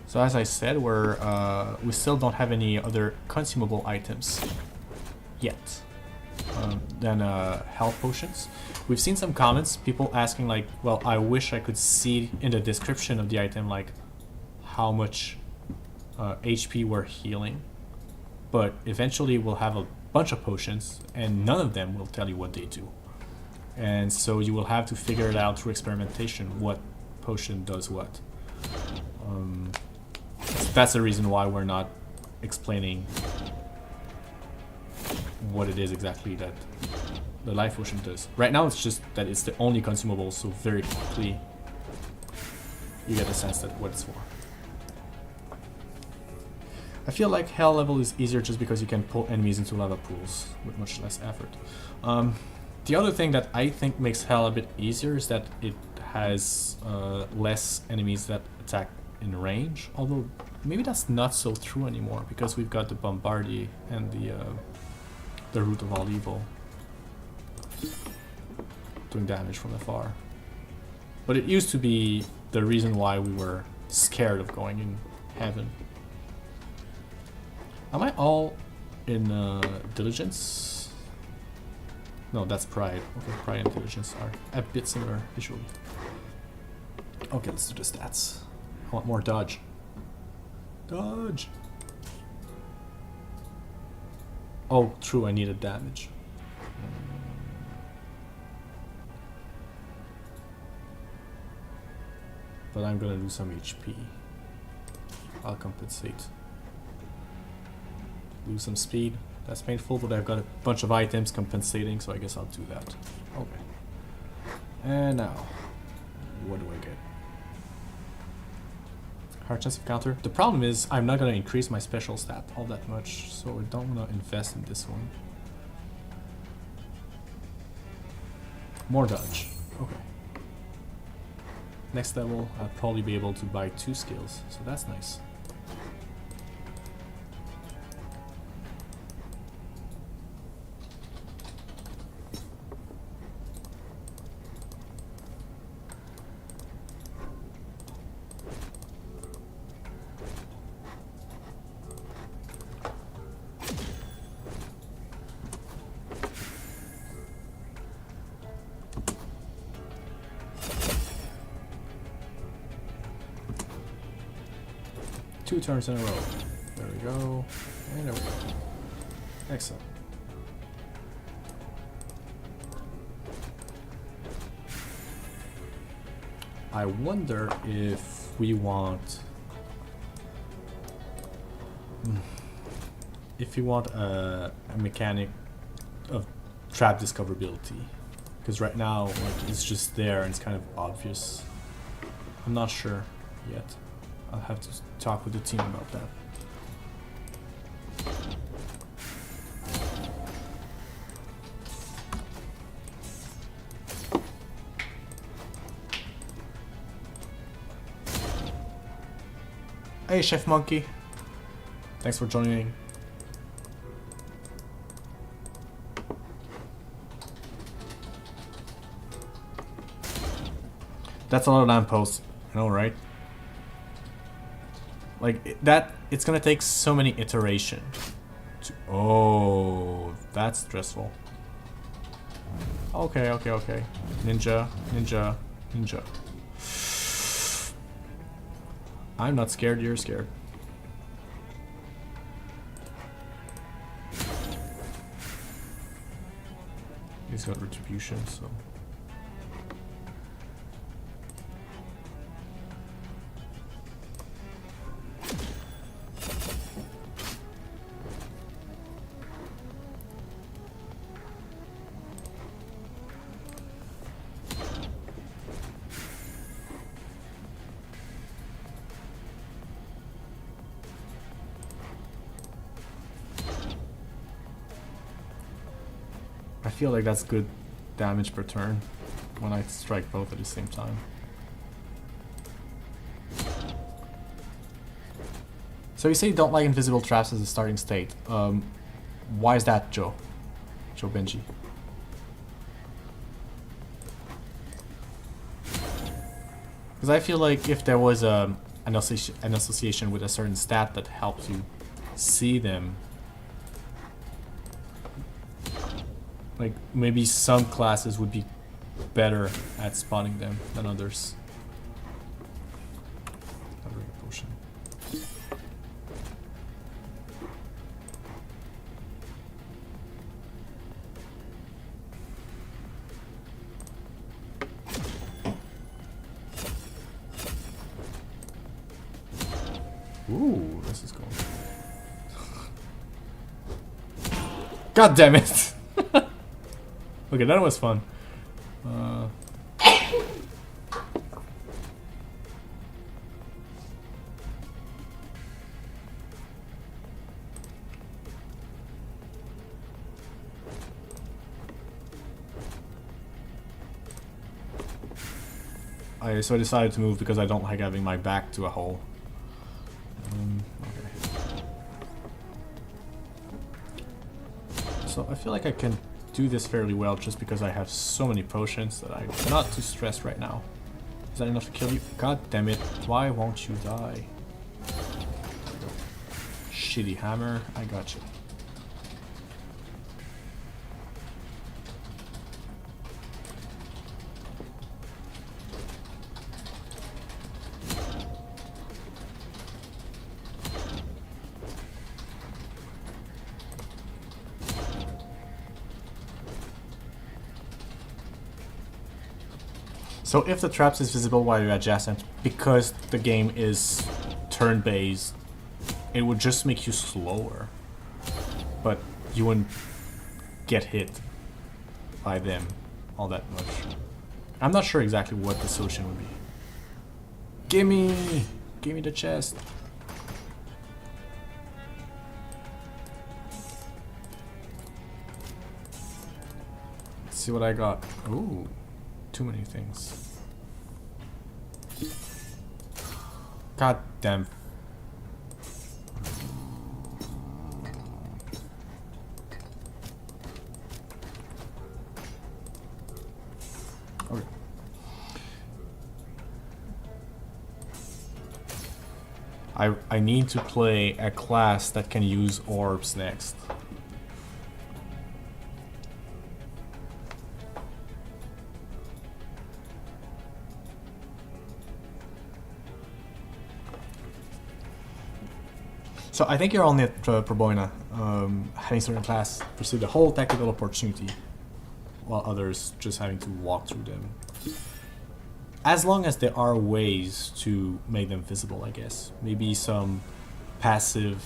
So as I said, we still don't have any other consumable items yet than health potions. We've seen some comments, people asking like, well, I wish I could see in the description of the item like how much HP we're healing. But eventually we'll have a bunch of potions and none of them will tell you what they do. And so you will have to figure it out through experimentation what potion does what. That's the reason why we're not explaining what it is exactly that the life potion does. Right now it's just that it's the only consumable, so very quickly you get the sense that what it's for. I feel like hell level is easier just because you can pull enemies into lava pools with much less effort. The other thing that I think makes hell a bit easier is that it has less enemies that attack in range, although maybe that's not so true anymore because we've got the Bombardier and the Root of All Evil doing damage from afar. But it used to be the reason why we were scared of going in heaven. Am I all in Diligence? No, that's Pride. Okay, Pride and Diligence are a bit similar visually. Okay, let's do the stats. I want more dodge. Dodge! Oh, true, I needed damage. But I'm gonna do some HP. I'll compensate. Lose some speed. That's painful, but I've got a bunch of items compensating, so I guess I'll do that. Okay. And now, what do I get? Hard chance of counter. The problem is I'm not going to increase my special stat all that much, so I don't want to invest in this one. More dodge. Okay. Next level, I'll probably be able to buy 2 skills, so that's nice. Two turns in a row. There we go. And there we go. Excellent. I wonder if we want if you want a mechanic of trap discoverability, because right now like it's just there and it's kind of obvious. I'm not sure yet. I'll have to talk with the team about that. Hey Chef Monkey, thanks for joining. That's a lot of lampposts, I know, right? Like that, it's gonna take so many iterations. Oh, that's stressful. Okay, okay, okay. Ninja, ninja, ninja. I'm not scared, you're scared. He's got retribution, so. I feel like that's good damage per turn when I strike both at the same time. So you say you don't like invisible traps as a starting state. Why is that, Joe? Joe Benji. Because I feel like if there was an association with a certain stat that helps you see them, like maybe some classes would be better at spotting them than others. Potion. Ooh, this is cool. God damn it! Okay, that was fun. I decided to move because I don't like having my back to a hole. Okay. So I feel like I can do this fairly well just because I have so many potions that I'm not too stressed right now. Is that enough to kill you? God damn it, why won't you die? Shitty hammer, I got you. So if the traps is visible while you're adjacent, because the game is turn-based, it would just make you slower. But you wouldn't get hit by them all that much. I'm not sure exactly what the solution would be. Gimme! Gimme the chest. Let's see what I got. Ooh. Too many things. God damn. Okay. I need to play a class that can use orbs next. So I think you're only at Proboina, having certain class pursue the whole tactical opportunity, while others just having to walk through them. As long as there are ways to make them visible, I guess. Maybe some passive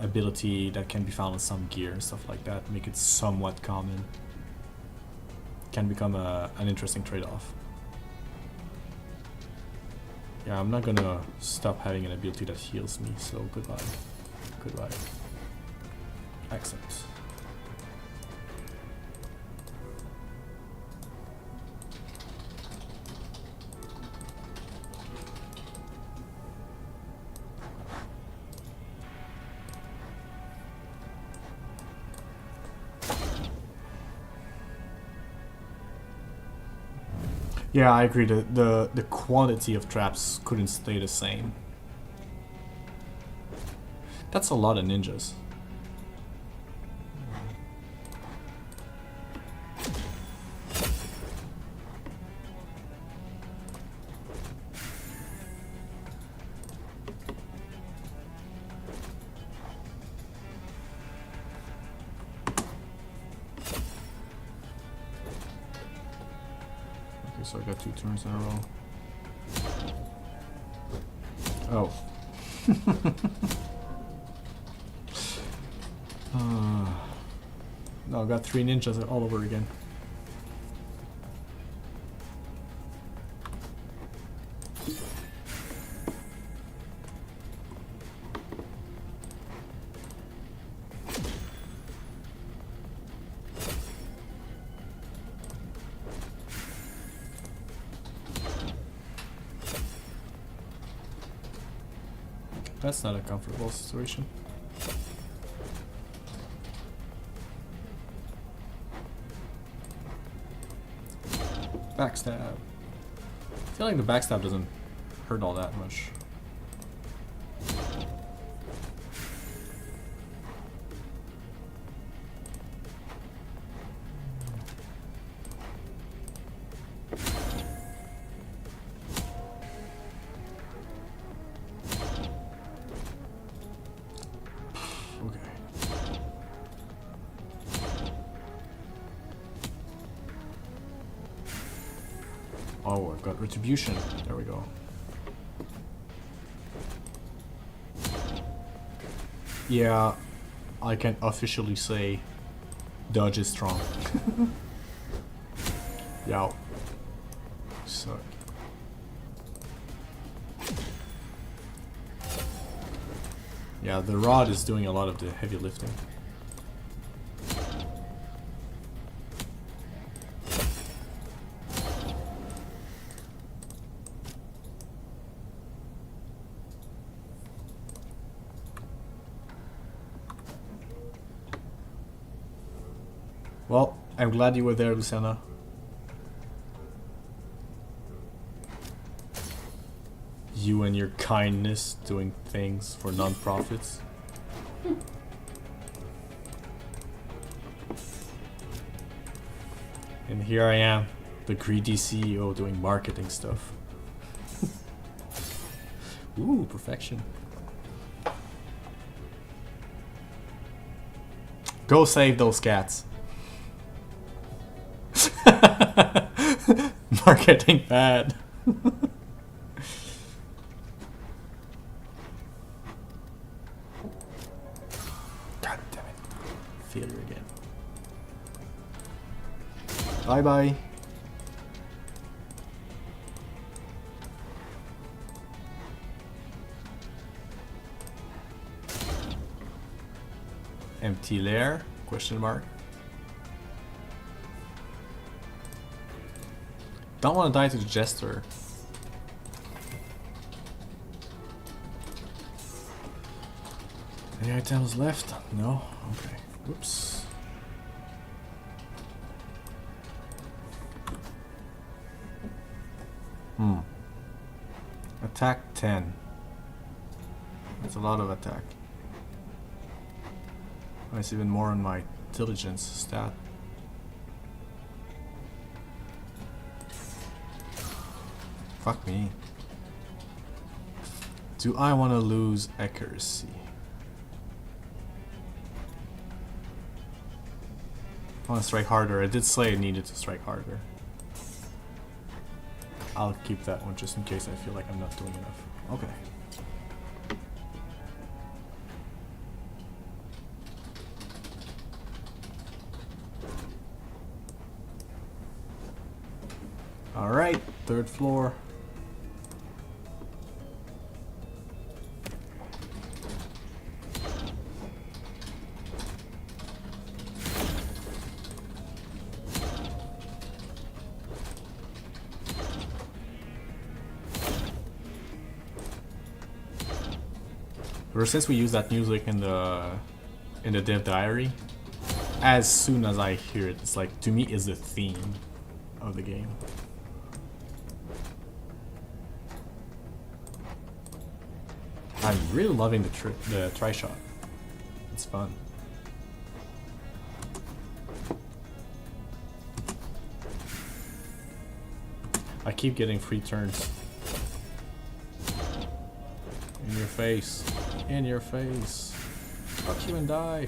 ability that can be found in some gear and stuff like that, make it somewhat common, can become an interesting trade-off. Yeah, I'm not gonna stop having an ability that heals me, so goodbye. Goodbye. Accept. Yeah, I agree. The quantity of traps couldn't stay the same. That's a lot of ninjas. So I got 2 turns in a row. Oh. No, I got 3 ninjas all over again. That's not a comfortable situation. Backstab. I feel like the backstab doesn't hurt all that much. Oh, I've got retribution. There we go. Yeah, I can officially say dodge is strong. Yow. Suck. Yeah, the rod is doing a lot of the heavy lifting. Well, I'm glad you were there, Luciana. You and your kindness doing things for non-profits. And here I am, the greedy CEO doing marketing stuff. Ooh, perfection. Go save those cats. Marketing bad. God damn it. Failure again. Bye bye. Empty lair? Question mark. Don't want to die to the jester. Any items left? No? Okay. Whoops. Attack 10. That's a lot of attack. Oh, it's even more on my intelligence stat. Fuck me. Do I want to lose accuracy? I want to strike harder. I did say I needed to strike harder. I'll keep that one just in case I feel like I'm not doing enough. Okay. Alright, third floor. Ever since we use that music in the dev diary, as soon as I hear it, it's like, to me, is the theme of the game. I'm really loving the tri-shot. It's fun. I keep getting free turns. In your face. In your face. Fuck you and die.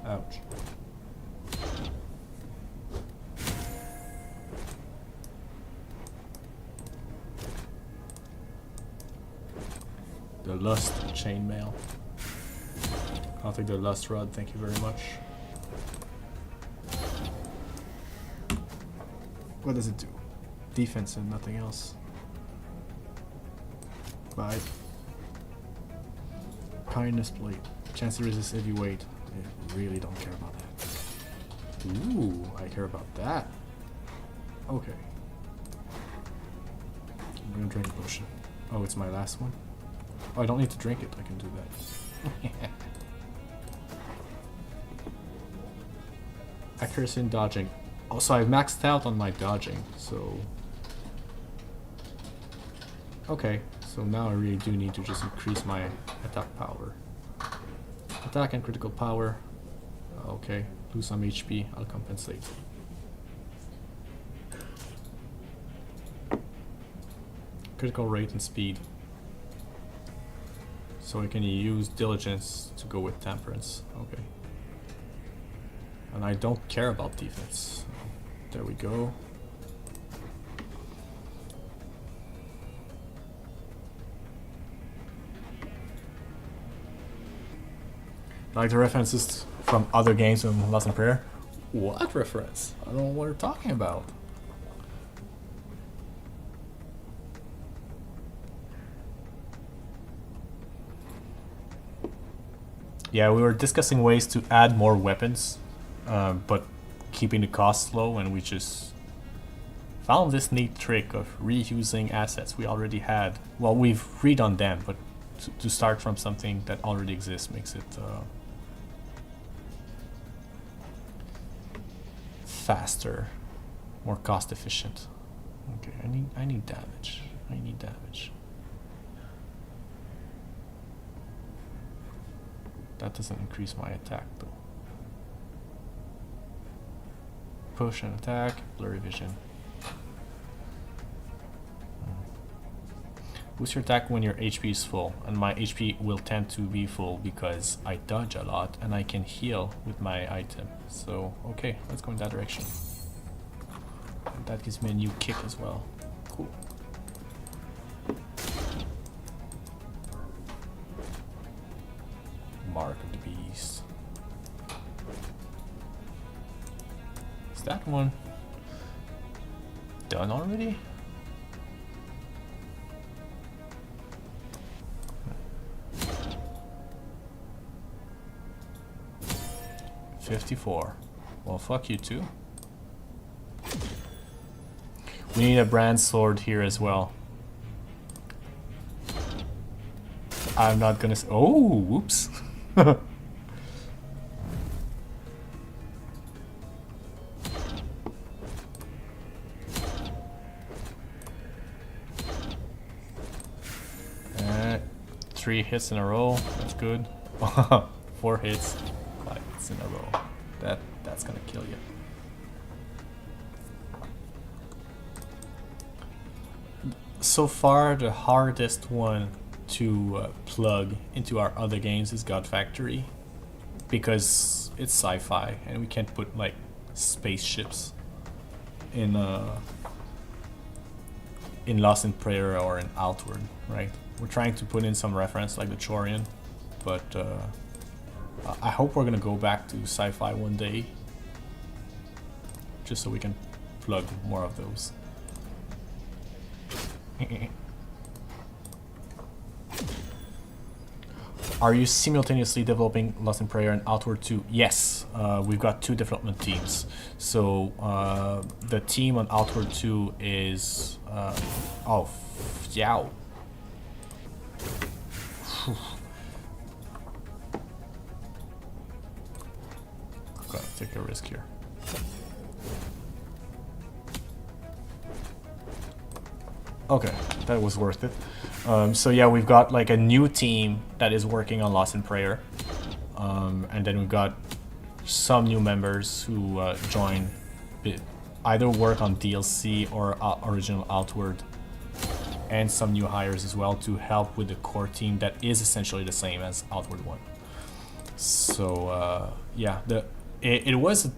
Ouch. The Lust chainmail. I'll take the Lust rod, thank you very much. What does it do? Defense and nothing else. Bye. Kindness plate. Chance to resist if you wait. I really don't care about that. Ooh, I care about that. Okay. I'm gonna drink a potion. Oh, it's my last one? Oh, I don't need to drink it. I can do that. Accuracy and dodging. Oh, so I've maxed out on my dodging, so... Okay, so now I really do need to just increase my attack power. Attack and critical power. Okay, lose some HP, I'll compensate. Critical rate and speed. So I can use diligence to go with temperance. Okay. And I don't care about defense. There we go. Like the references from other games from Lost in Prayer? What reference? I don't know what you're talking about. Yeah, we were discussing ways to add more weapons, but keeping the costs low, and we just found this neat trick of reusing assets we already had. Well, we've redone them, but to start from something that already exists makes it faster, more cost efficient. Okay, I need damage. I need damage. That doesn't increase my attack though. Push and attack, blurry vision. Boost your attack when your HP is full, and my HP will tend to be full because I dodge a lot and I can heal with my item. So, okay, let's go in that direction. And that gives me a new kick as well. Cool. Mark of the Beast. Is that one done already? $54. Well, fuck you too. We need a brand sword here as well. I'm not gonna s- oh, whoops. Three hits in a row, that's good. 4 hits, 5 hits in a row. That's gonna kill you. So far, the hardest one to plug into our other games is God Factory, because it's sci-fi and we can't put like spaceships in Lost in Prayer or in Outward, right? We're trying to put in some reference like the Chorian, but I hope we're gonna go back to sci-fi one day, just so we can plug more of those. Are you simultaneously developing Lost in Prayer and Outward 2? Yes, we've got 2 development teams. So the team on Outward 2 is yeah. Gotta take a risk here. Okay, that was worth it. So yeah, we've got like a new team that is working on Lost in Prayer, and then we've got some new members who join, either work on DLC or original Outward, and some new hires as well to help with the core team that is essentially the same as Outward 1. So yeah, it was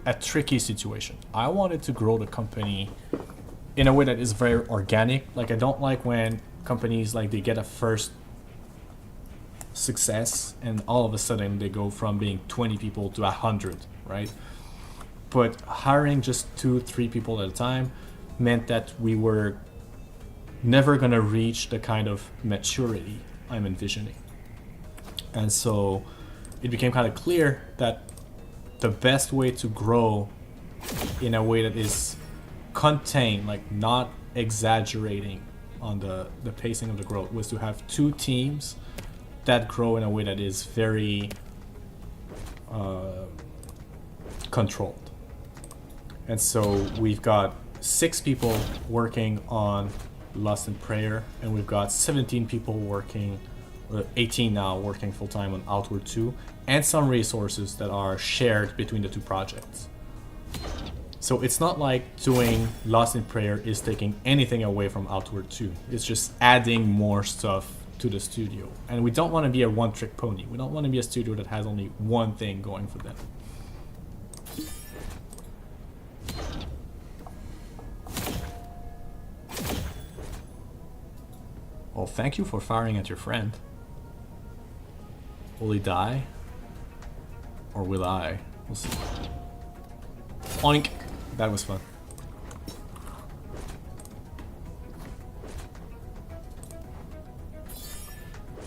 a tricky situation. I wanted to grow the company in a way that is very organic. Like, I don't like when companies, like, they get a first success and all of a sudden they go from being 20 people to 100, right? But hiring just 2-3 people at a time meant that we were never gonna reach the kind of maturity I'm envisioning. And so it became kind of clear that the best way to grow in a way that is contained, like not exaggerating on the pacing of the growth, was to have 2 teams that grow in a way that is very controlled. And so we've got 6 people working on Lost in Prayer, and we've got 17 people working, 18 now working full-time on Outward 2, and some resources that are shared between the 2 projects. So it's not like doing Lost in Prayer is taking anything away from Outward 2. It's just adding more stuff to the studio. And we don't want to be a one-trick pony. We don't want to be a studio that has only one thing going for them. Well, thank you for firing at your friend. Will he die? Or will I? We'll see. Oink! That was fun.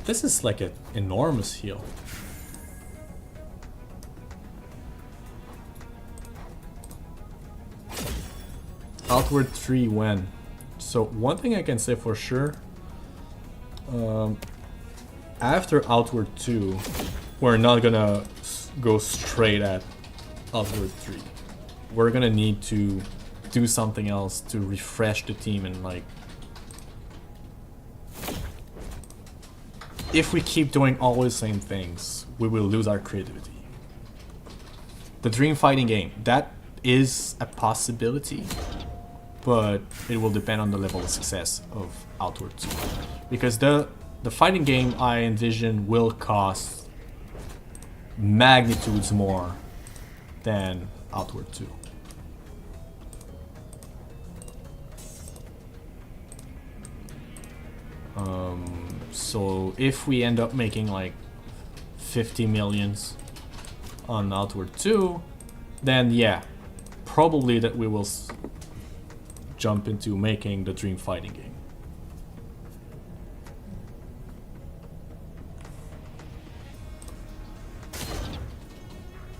This is like an enormous heal. Outward 3 when? So one thing I can say for sure, after Outward 2, we're not gonna go straight at Outward 3. We're gonna need to do something else to refresh the team, and like, if we keep doing all the same things, we will lose our creativity. The dream fighting game, that is a possibility, but it will depend on the level of success of Outward 2. Because the fighting game I envision will cost magnitudes more than Outward 2. So if we end up making like 50 millions on Outward 2, then yeah, probably that we will jump into making the dream fighting game.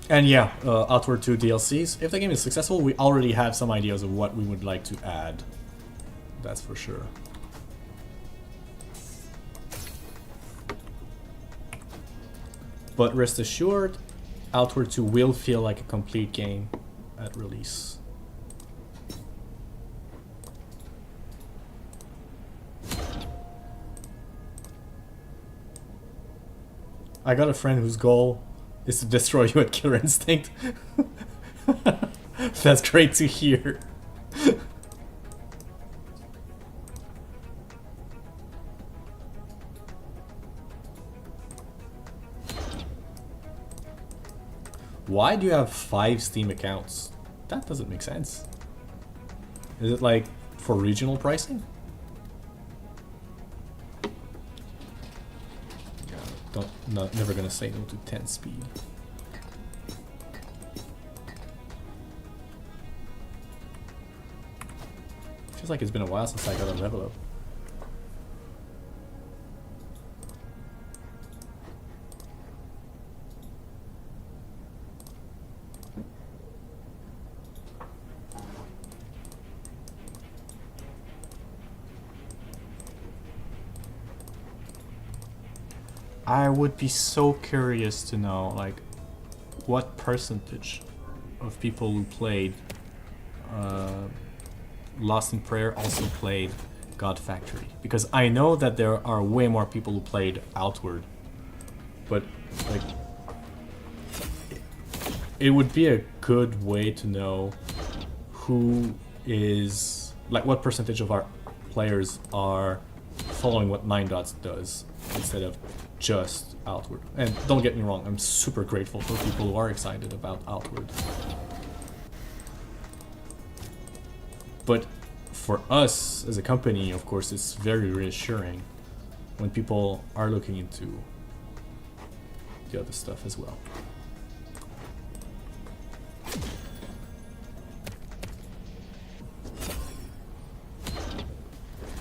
And yeah, Outward 2 DLCs. If the game is successful, we already have some ideas of what we would like to add. That's for sure. But rest assured, Outward 2 will feel like a complete game at release. I got a friend whose goal is to destroy you at Killer Instinct. That's great to hear. Why do you have 5 Steam accounts? That doesn't make sense. Is it like for regional pricing? Never gonna say no to 10 speed. Feels Feels like it's been a while since I got a level up. I would be so curious to know, like, what percentage of people who played Lost in Prayer also played God Factory. Because I know that there are way more people who played Outward. But, like, it would be a good way to know who is, like, what percentage of our players are following what Nine Dots does instead of just Outward. And don't get me wrong, I'm super grateful for people who are excited about Outward. But for us as a company, of course, it's very reassuring when people are looking into the other stuff as well.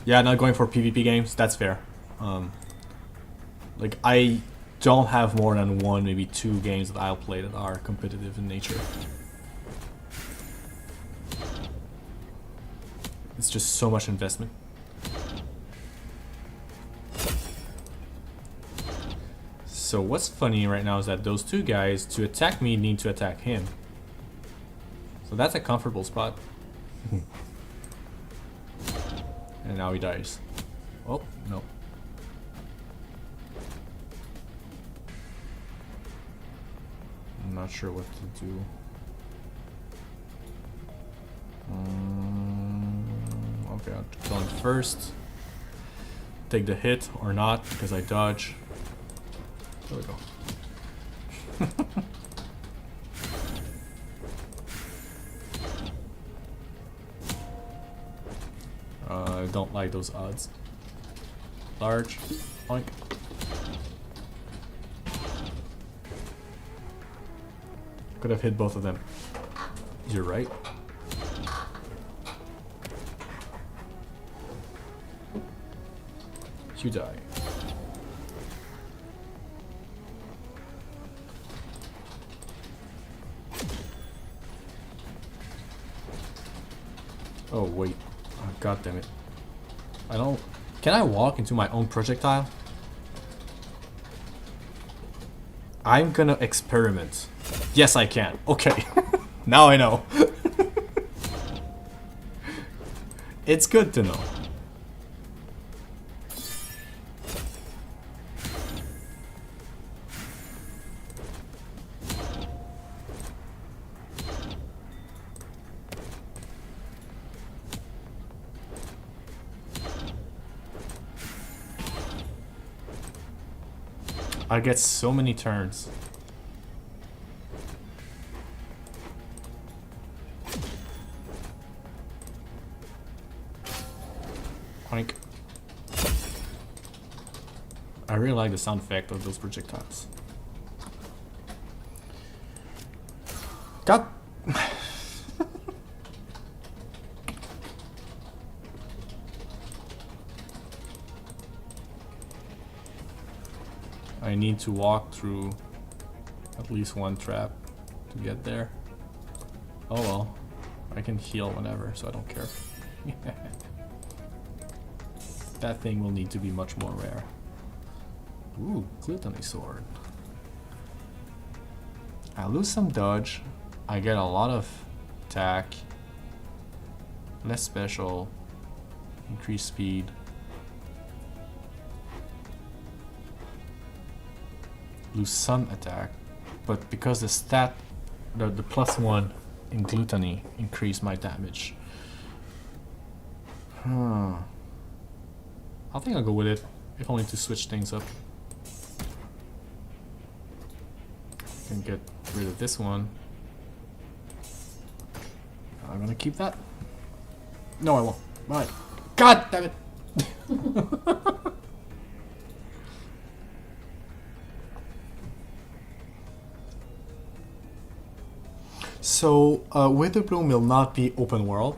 Yeah, not going for PvP games, that's fair. Like, I don't have more than one, maybe two games that I'll play that are competitive in nature. It's just so much investment. So what's funny right now is that those two guys, to attack me, need to attack him. So that's a comfortable spot. And now he dies. Oh, no. I'm not sure what to do. Okay, I'll kill him first. Take the hit or not because I dodge. There we go. I don't like those odds. Large. Oink. Could have hit both of them. You're right. You die. Oh wait. Oh, God damn it. I don't... Can I walk into my own projectile? I'm gonna experiment. Yes, I can. Okay. Now I know. It's good to know. I get so many turns. Oink. I really like the sound effect of those projectiles. God. I need to walk through at least one trap to get there. Oh well, I can heal whenever, so I don't care. That thing will need to be much more rare. Ooh, Gluttony Sword. I lose some dodge. I get a lot of attack. Less special. Increased speed. Lose some attack. But because the stat, the +1 in Gluttony increased my damage. I think I'll go with it, if only to switch things up. Can get rid of this one. I'm gonna keep that. No, I won't. Right. God damn it! So, Witherbloom will not be open world.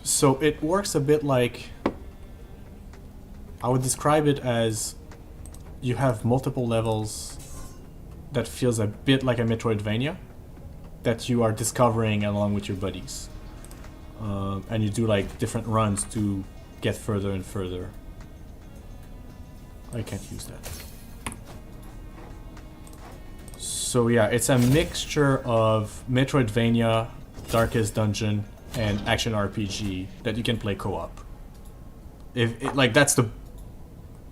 So it works a bit like, I would describe it as you have multiple levels that feels a bit like a Metroidvania that you are discovering along with your buddies. And you do like different runs to get further and further. I can't use that. So yeah, it's a mixture of Metroidvania, Darkest Dungeon, and action RPG that you can play co-op. Like that's the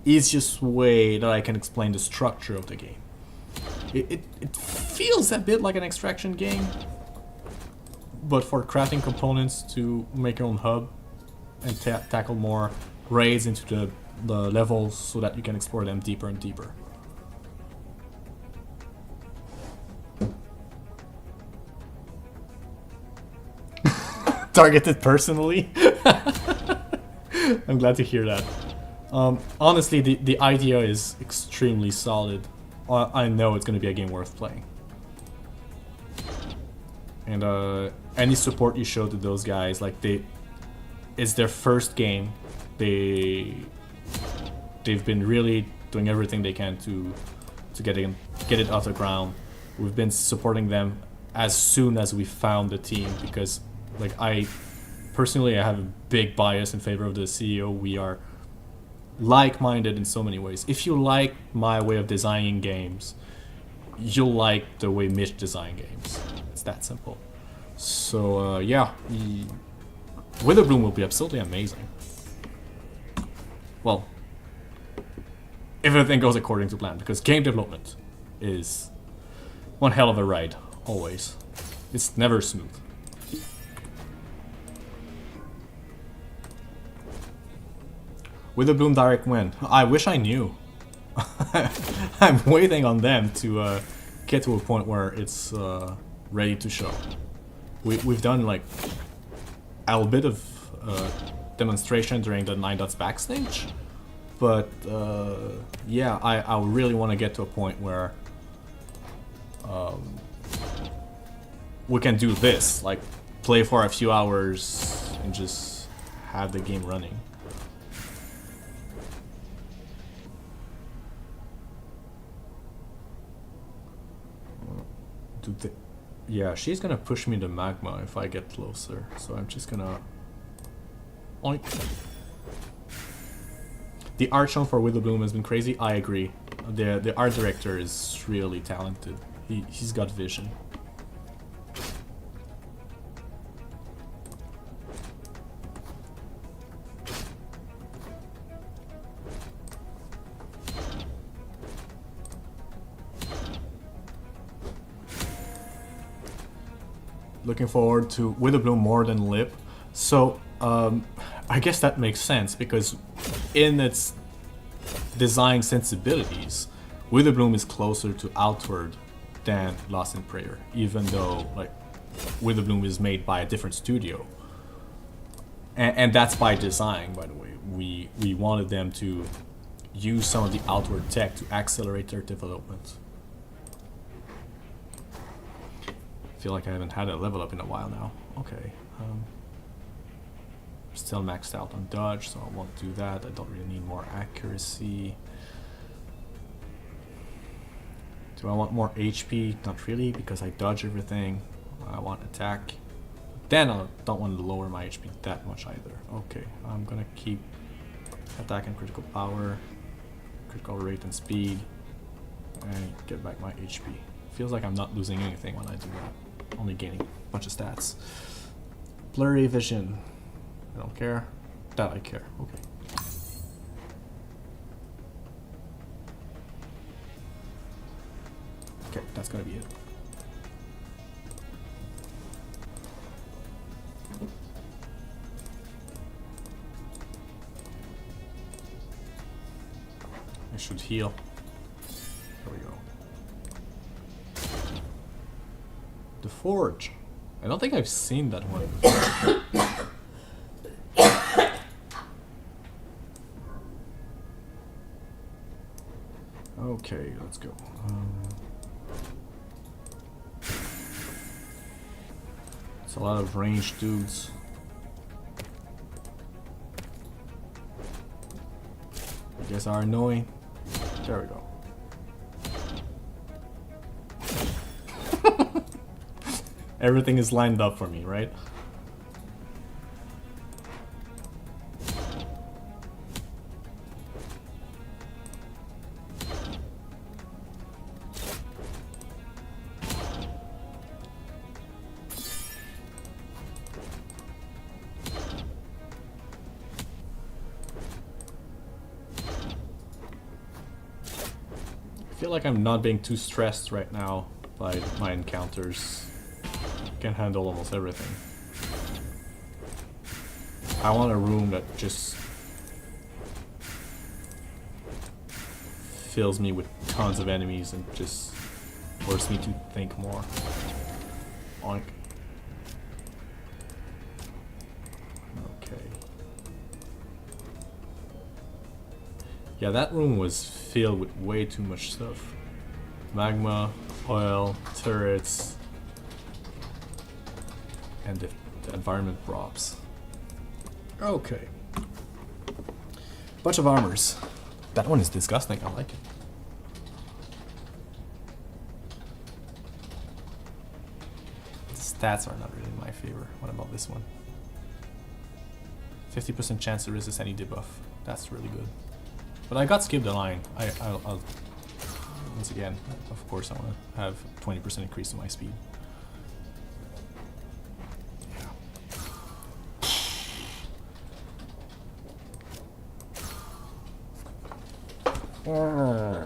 easiest way that I can explain the structure of the game. It feels a bit like an extraction game, but for crafting components to make your own hub and tackle more raids into the levels so that you can explore them deeper and deeper. Targeted personally? I'm glad to hear that. Honestly, the idea is extremely solid. I know it's going to be a game worth playing. And any support you show to those guys, like it's their first game. They've been really doing everything they can to get it off the ground. We've been supporting them as soon as we found the team, because like I have a big bias in favor of the CEO. We are like-minded in so many ways. If you like my way of designing games, you'll like the way Mitch designs games. It's that simple. So yeah, Witherbloom will be absolutely amazing. Well, if everything goes according to plan, because game development is one hell of a ride, always. It's never smooth. Witherbloom direct win. I wish I knew. I'm waiting on them to get to a point where it's ready to show. We've done like a little bit of demonstration during the 9 Dots backstage, but yeah, I really want to get to a point where we can do this, like play for a few hours and just have the game running. Yeah, she's gonna push me to magma if I get closer, so I'm just gonna... Oink. The art shown for Witherbloom has been crazy, I agree. The art director is really talented. He's got vision. Looking forward to Witherbloom more than Lip. So I guess that makes sense, because in its design sensibilities, Witherbloom is closer to Outward than Lost in Prayer, even though like Witherbloom is made by a different studio. And that's by design, by the way. We wanted them to use some of the Outward tech to accelerate their development. I feel like I haven't had a level up in a while now. Okay. Still maxed out on dodge, so I won't do that. I don't really need more accuracy. Do I want more HP? Not really, because I dodge everything. I want attack. Then I don't want to lower my HP that much either. Okay, I'm gonna keep attack and critical power, critical rate and speed, and get back my HP. Feels like I'm not losing anything when I do that. Only gaining a bunch of stats. Blurry vision. I don't care. That I care. Okay. Okay, that's gonna be it. I should heal. There we go. The Forge. I don't think I've seen that one before. Okay, let's go. It's a lot of ranged dudes. You guys are annoying. There we go. Everything is lined up for me, right? I feel like I'm not being too stressed right now by my encounters. I can handle almost everything. I want a room that just fills me with tons of enemies and just forces me to think more. Oink. Okay. Yeah, that room was filled with way too much stuff. Magma, oil, turrets, and the environment props. Okay. Bunch of armors. That one is disgusting, I like it. The stats are not really in my favor. What about this one? 50% chance to resist any debuff. That's really good. But I got skipped the line. I'll once again, of course, I want to have 20% increase in my speed. Yeah.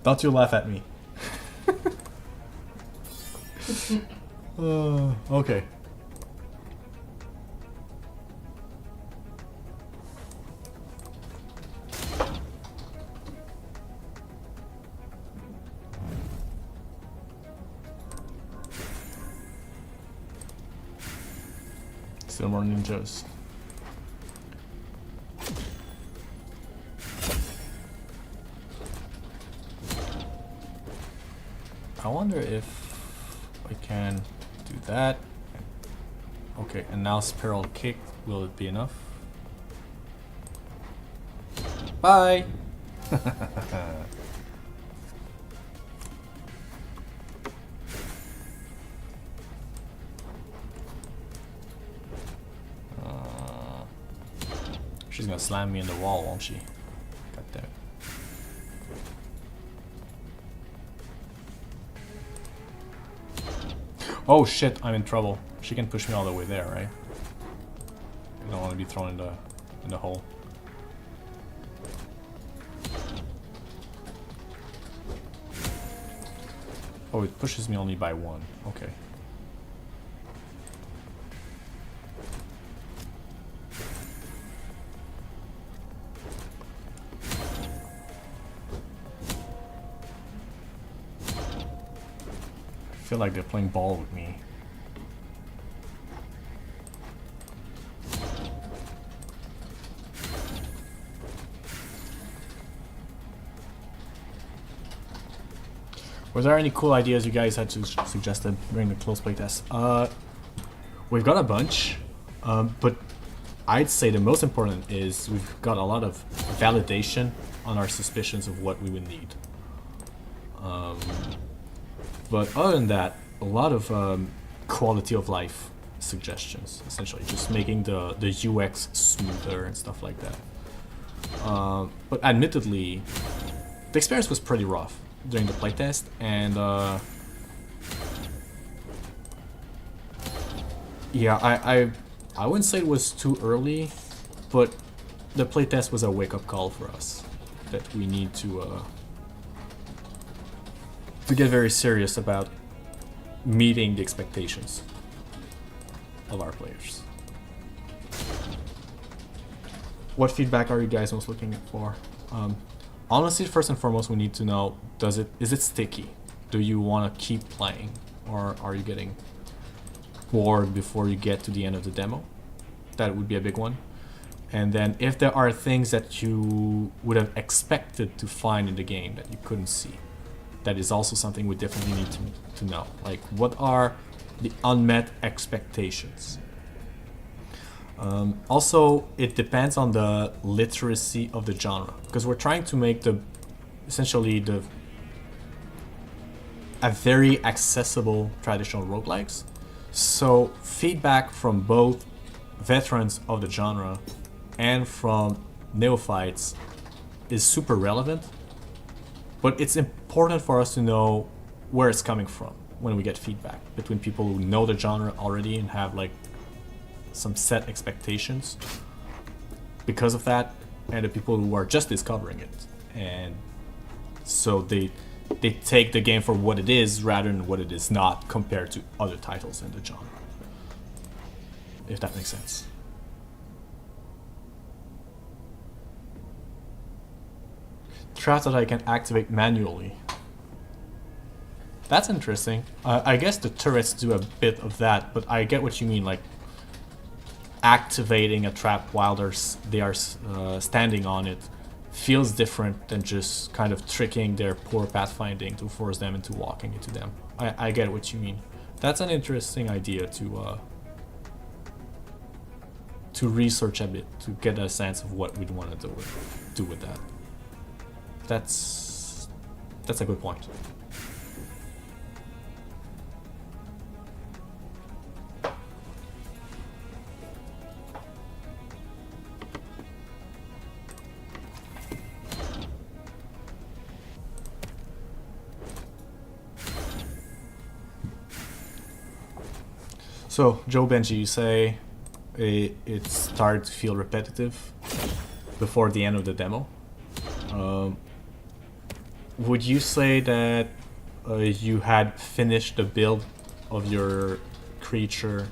Don't you laugh at me. Okay. Still more ninjas. I wonder if I can do that. Okay, and now spiral kick. Will it be enough? Bye! She's gonna slam me in the wall, won't she? God damn it. Oh shit, I'm in trouble. She can push me all the way there, right? I don't want to be thrown in the hole. Oh, it pushes me only by one. Okay. I feel like they're playing ball with me. Was there any cool ideas you guys had suggested during the close playtest? We've got a bunch, but I'd say the most important is we've got a lot of validation on our suspicions of what we would need. But other than that, a lot of quality of life suggestions, essentially, just making the UX smoother and stuff like that. But admittedly, the experience was pretty rough during the playtest, and yeah, I wouldn't say it was too early, but the playtest was a wake-up call for us that we need to get very serious about meeting the expectations of our players. What feedback are you guys most looking for? Honestly, first and foremost, we need to know, is it sticky? Do you want to keep playing? Or are you getting bored before you get to the end of the demo? That would be a big one. And then if there are things that you would have expected to find in the game that you couldn't see, that is also something we definitely need to know. Like, what are the unmet expectations. Also, it depends on the literacy of the genre, because we're trying to make essentially a very accessible traditional roguelikes. So feedback from both veterans of the genre and from neophytes is super relevant, but it's important for us to know where it's coming from when we get feedback between people who know the genre already and have like some set expectations because of that, and the people who are just discovering it, and so they take the game for what it is rather than what it is not compared to other titles in the genre, if that makes sense. Traps that I can activate manually. That's interesting. I guess the turrets do a bit of that, but I get what you mean, like activating a trap while they are standing on it feels different than just kind of tricking their poor pathfinding to force them into walking into them. I get what you mean. That's an interesting idea to research a bit, to get a sense of what we'd want to do with that. That's a good point. So, Joe Benji, you say it started to feel repetitive before the end of the demo. Would you say that you had finished the build of your creature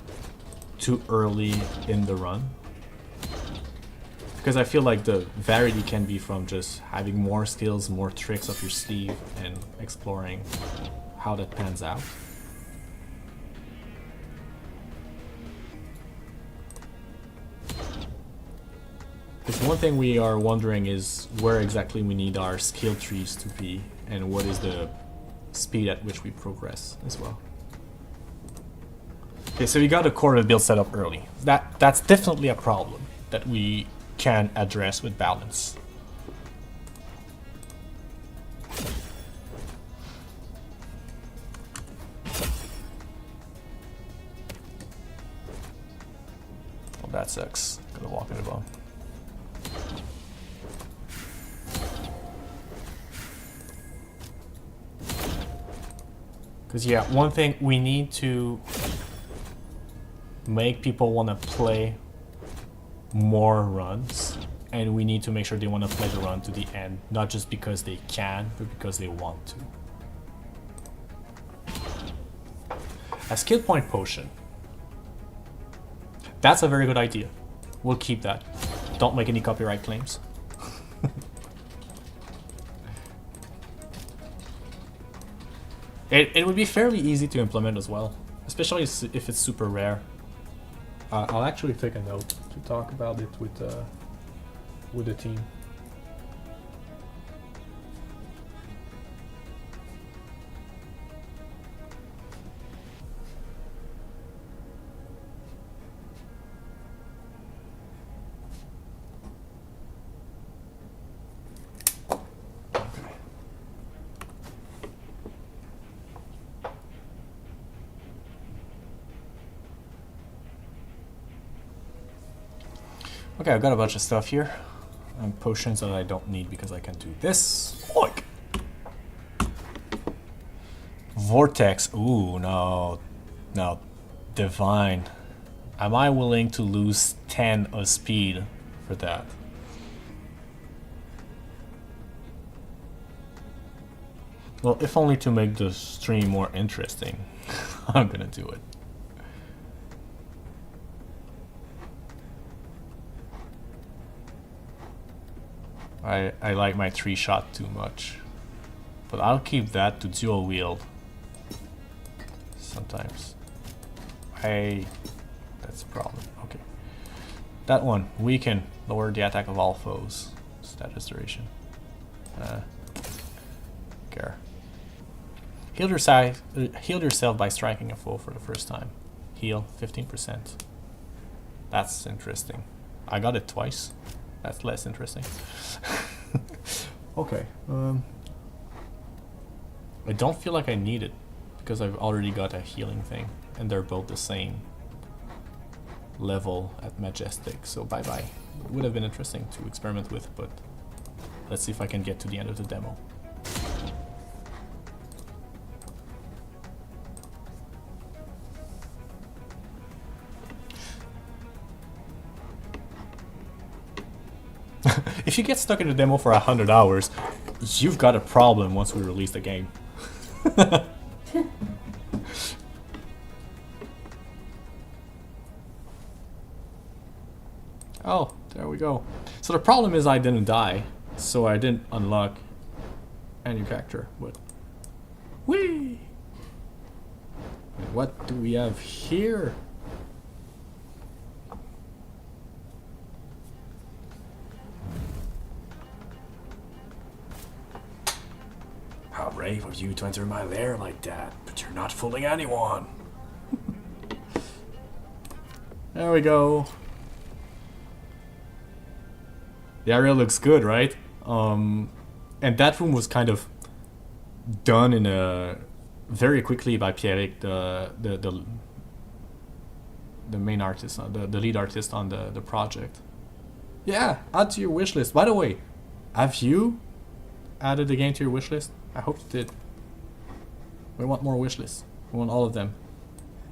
too early in the run? Because I feel like the variety can be from just having more skills, more tricks up your sleeve, and exploring how that pans out. Because one thing we are wondering is where exactly we need our skill trees to be, and what is the speed at which we progress as well. Okay, so we got a core of the build set up early. That's definitely a problem that we can address with balance. Oh, that sucks. Gonna walk in the bomb. Because yeah, one thing we need to make people want to play more runs, and we need to make sure they want to play the run to the end, not just because they can, but because they want to. A skill point potion. That's a very good idea. We'll keep that. Don't make any copyright claims. It would be fairly easy to implement as well, especially if it's super rare. I'll actually take a note to talk about it with the team. Okay, I've got a bunch of stuff here. And potions that I don't need because I can do this. Look! Vortex. Ooh, no. No. Divine. Am I willing to lose 10 of speed for that? Well, if only to make the stream more interesting. I'm gonna do it. I like my 3-shot too much, but I'll keep that to dual wield sometimes. That's a problem. Okay, that one weaken, lower the attack of all foes. Status duration. Care. Heal yourself by striking a foe for the first time. Heal 15%. That's interesting. I got it twice. That's less interesting. Okay. I don't feel like I need it because I've already got a healing thing, and they're both the same level at Majestic. So bye bye. It would have been interesting to experiment with, but let's see if I can get to the end of the demo. If you get stuck in the demo for 100 hours, you've got a problem once we release the game. Oh, there we go. So the problem is I didn't die, so I didn't unlock any character, but... Whee! What do we have here? How brave of you to enter my lair like that, but you're not fooling anyone. There we go. The area looks good, right? And that room was kind of done in a very quickly by Pierrick, the main artist, the lead artist on the project. Yeah, add to your wish list. By the way, have you added the game to your wish list? I hope you did. We want more wish lists. We want all of them.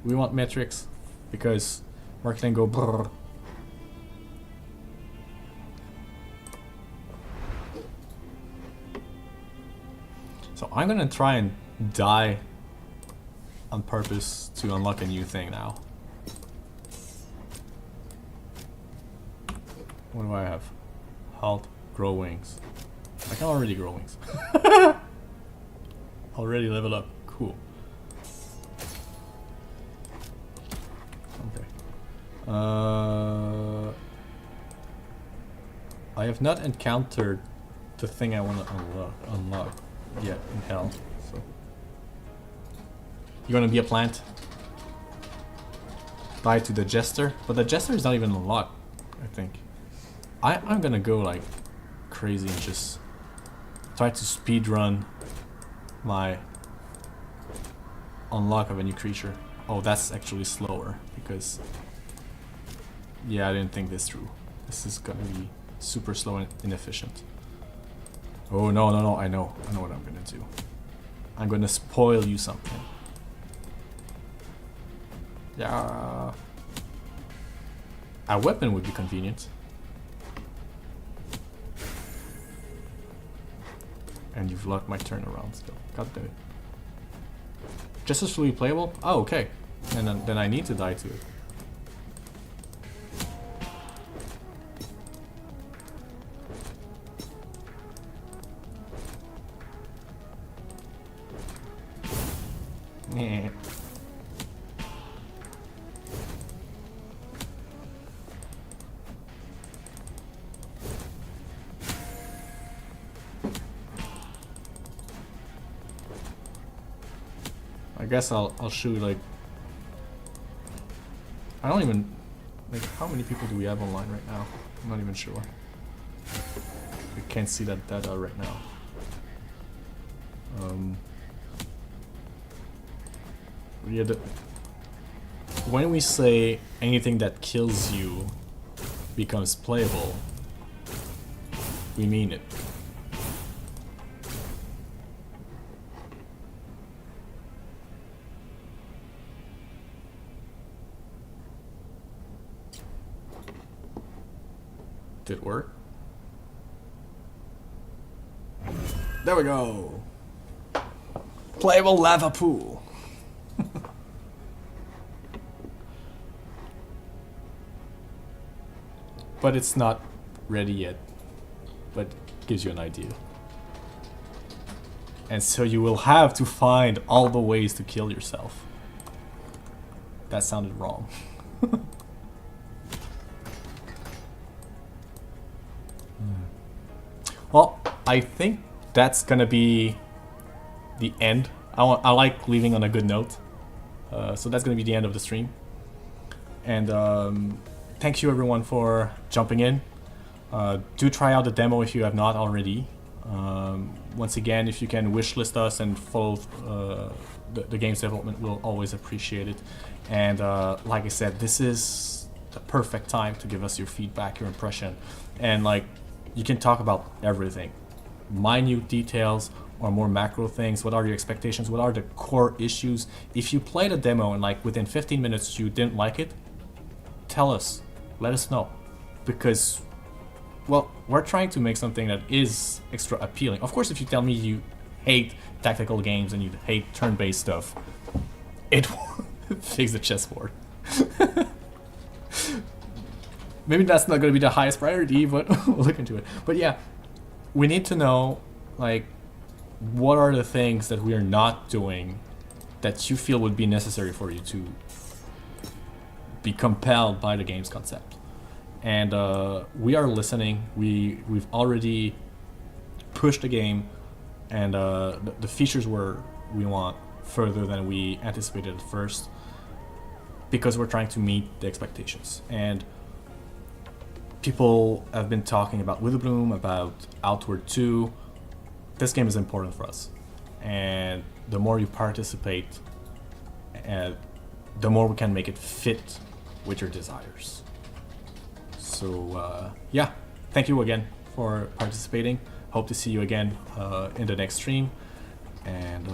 We want metrics because marketing go brrr. So I'm gonna try and die on purpose to unlock a new thing now. What do I have? Halt, grow wings. I can already grow wings. Already level up. Cool. Okay. I have not encountered the thing I want to unlock yet in hell. So you're gonna be a plant. Die to the jester, but the jester is not even unlocked. I think. I'm gonna go like crazy and just try to speedrun my unlock of a new creature. Oh, that's actually slower because yeah, I didn't think this through. This is gonna be super slow and inefficient. Oh no, I know what I'm gonna do. I'm gonna spoil you something. Yeah, a weapon would be convenient. And you've locked my turnaround still. God damn it. Just as fully playable? Oh, okay. And then I need to die to it. Yeah. I guess I'll shoot like I don't even like how many people do we have online right now? I'm not even sure. We can't see that data right now. Yeah, when we say anything that kills you becomes playable, we mean it. Did it work? There we go. Playable lava pool. But it's not ready yet. But gives you an idea. And so you will have to find all the ways to kill yourself. That sounded wrong. Well, I think that's gonna be the end I like leaving on a good note. So that's going to be the end of the stream. And thank you everyone for jumping in. Do try out the demo if you have not already. Once again, if you can wishlist us and follow the game's development, we'll always appreciate it. And like I said, this is the perfect time to give us your feedback, your impression. And like, you can talk about everything. Minute details or more macro things. What are your expectations? What are the core issues? If you played a demo and like within 15 minutes you didn't like it, tell us. Let us know. Because, well, we're trying to make something that is extra appealing. Of course, if you tell me you hate tactical games and you hate turn-based stuff, it won't fix the chessboard. Maybe that's not going to be the highest priority, but we'll look into it. But yeah, we need to know, like, what are the things that we are not doing that you feel would be necessary for you to be compelled by the game's concept. And we are listening. We've already pushed the game, and the features we want further than we anticipated at first, because we're trying to meet the expectations. And people have been talking about Witherbloom, about Outward 2. This game is important for us, and the more you participate, the more we can make it fit with your desires. So yeah, thank you again for participating. Hope to see you again in the next stream, and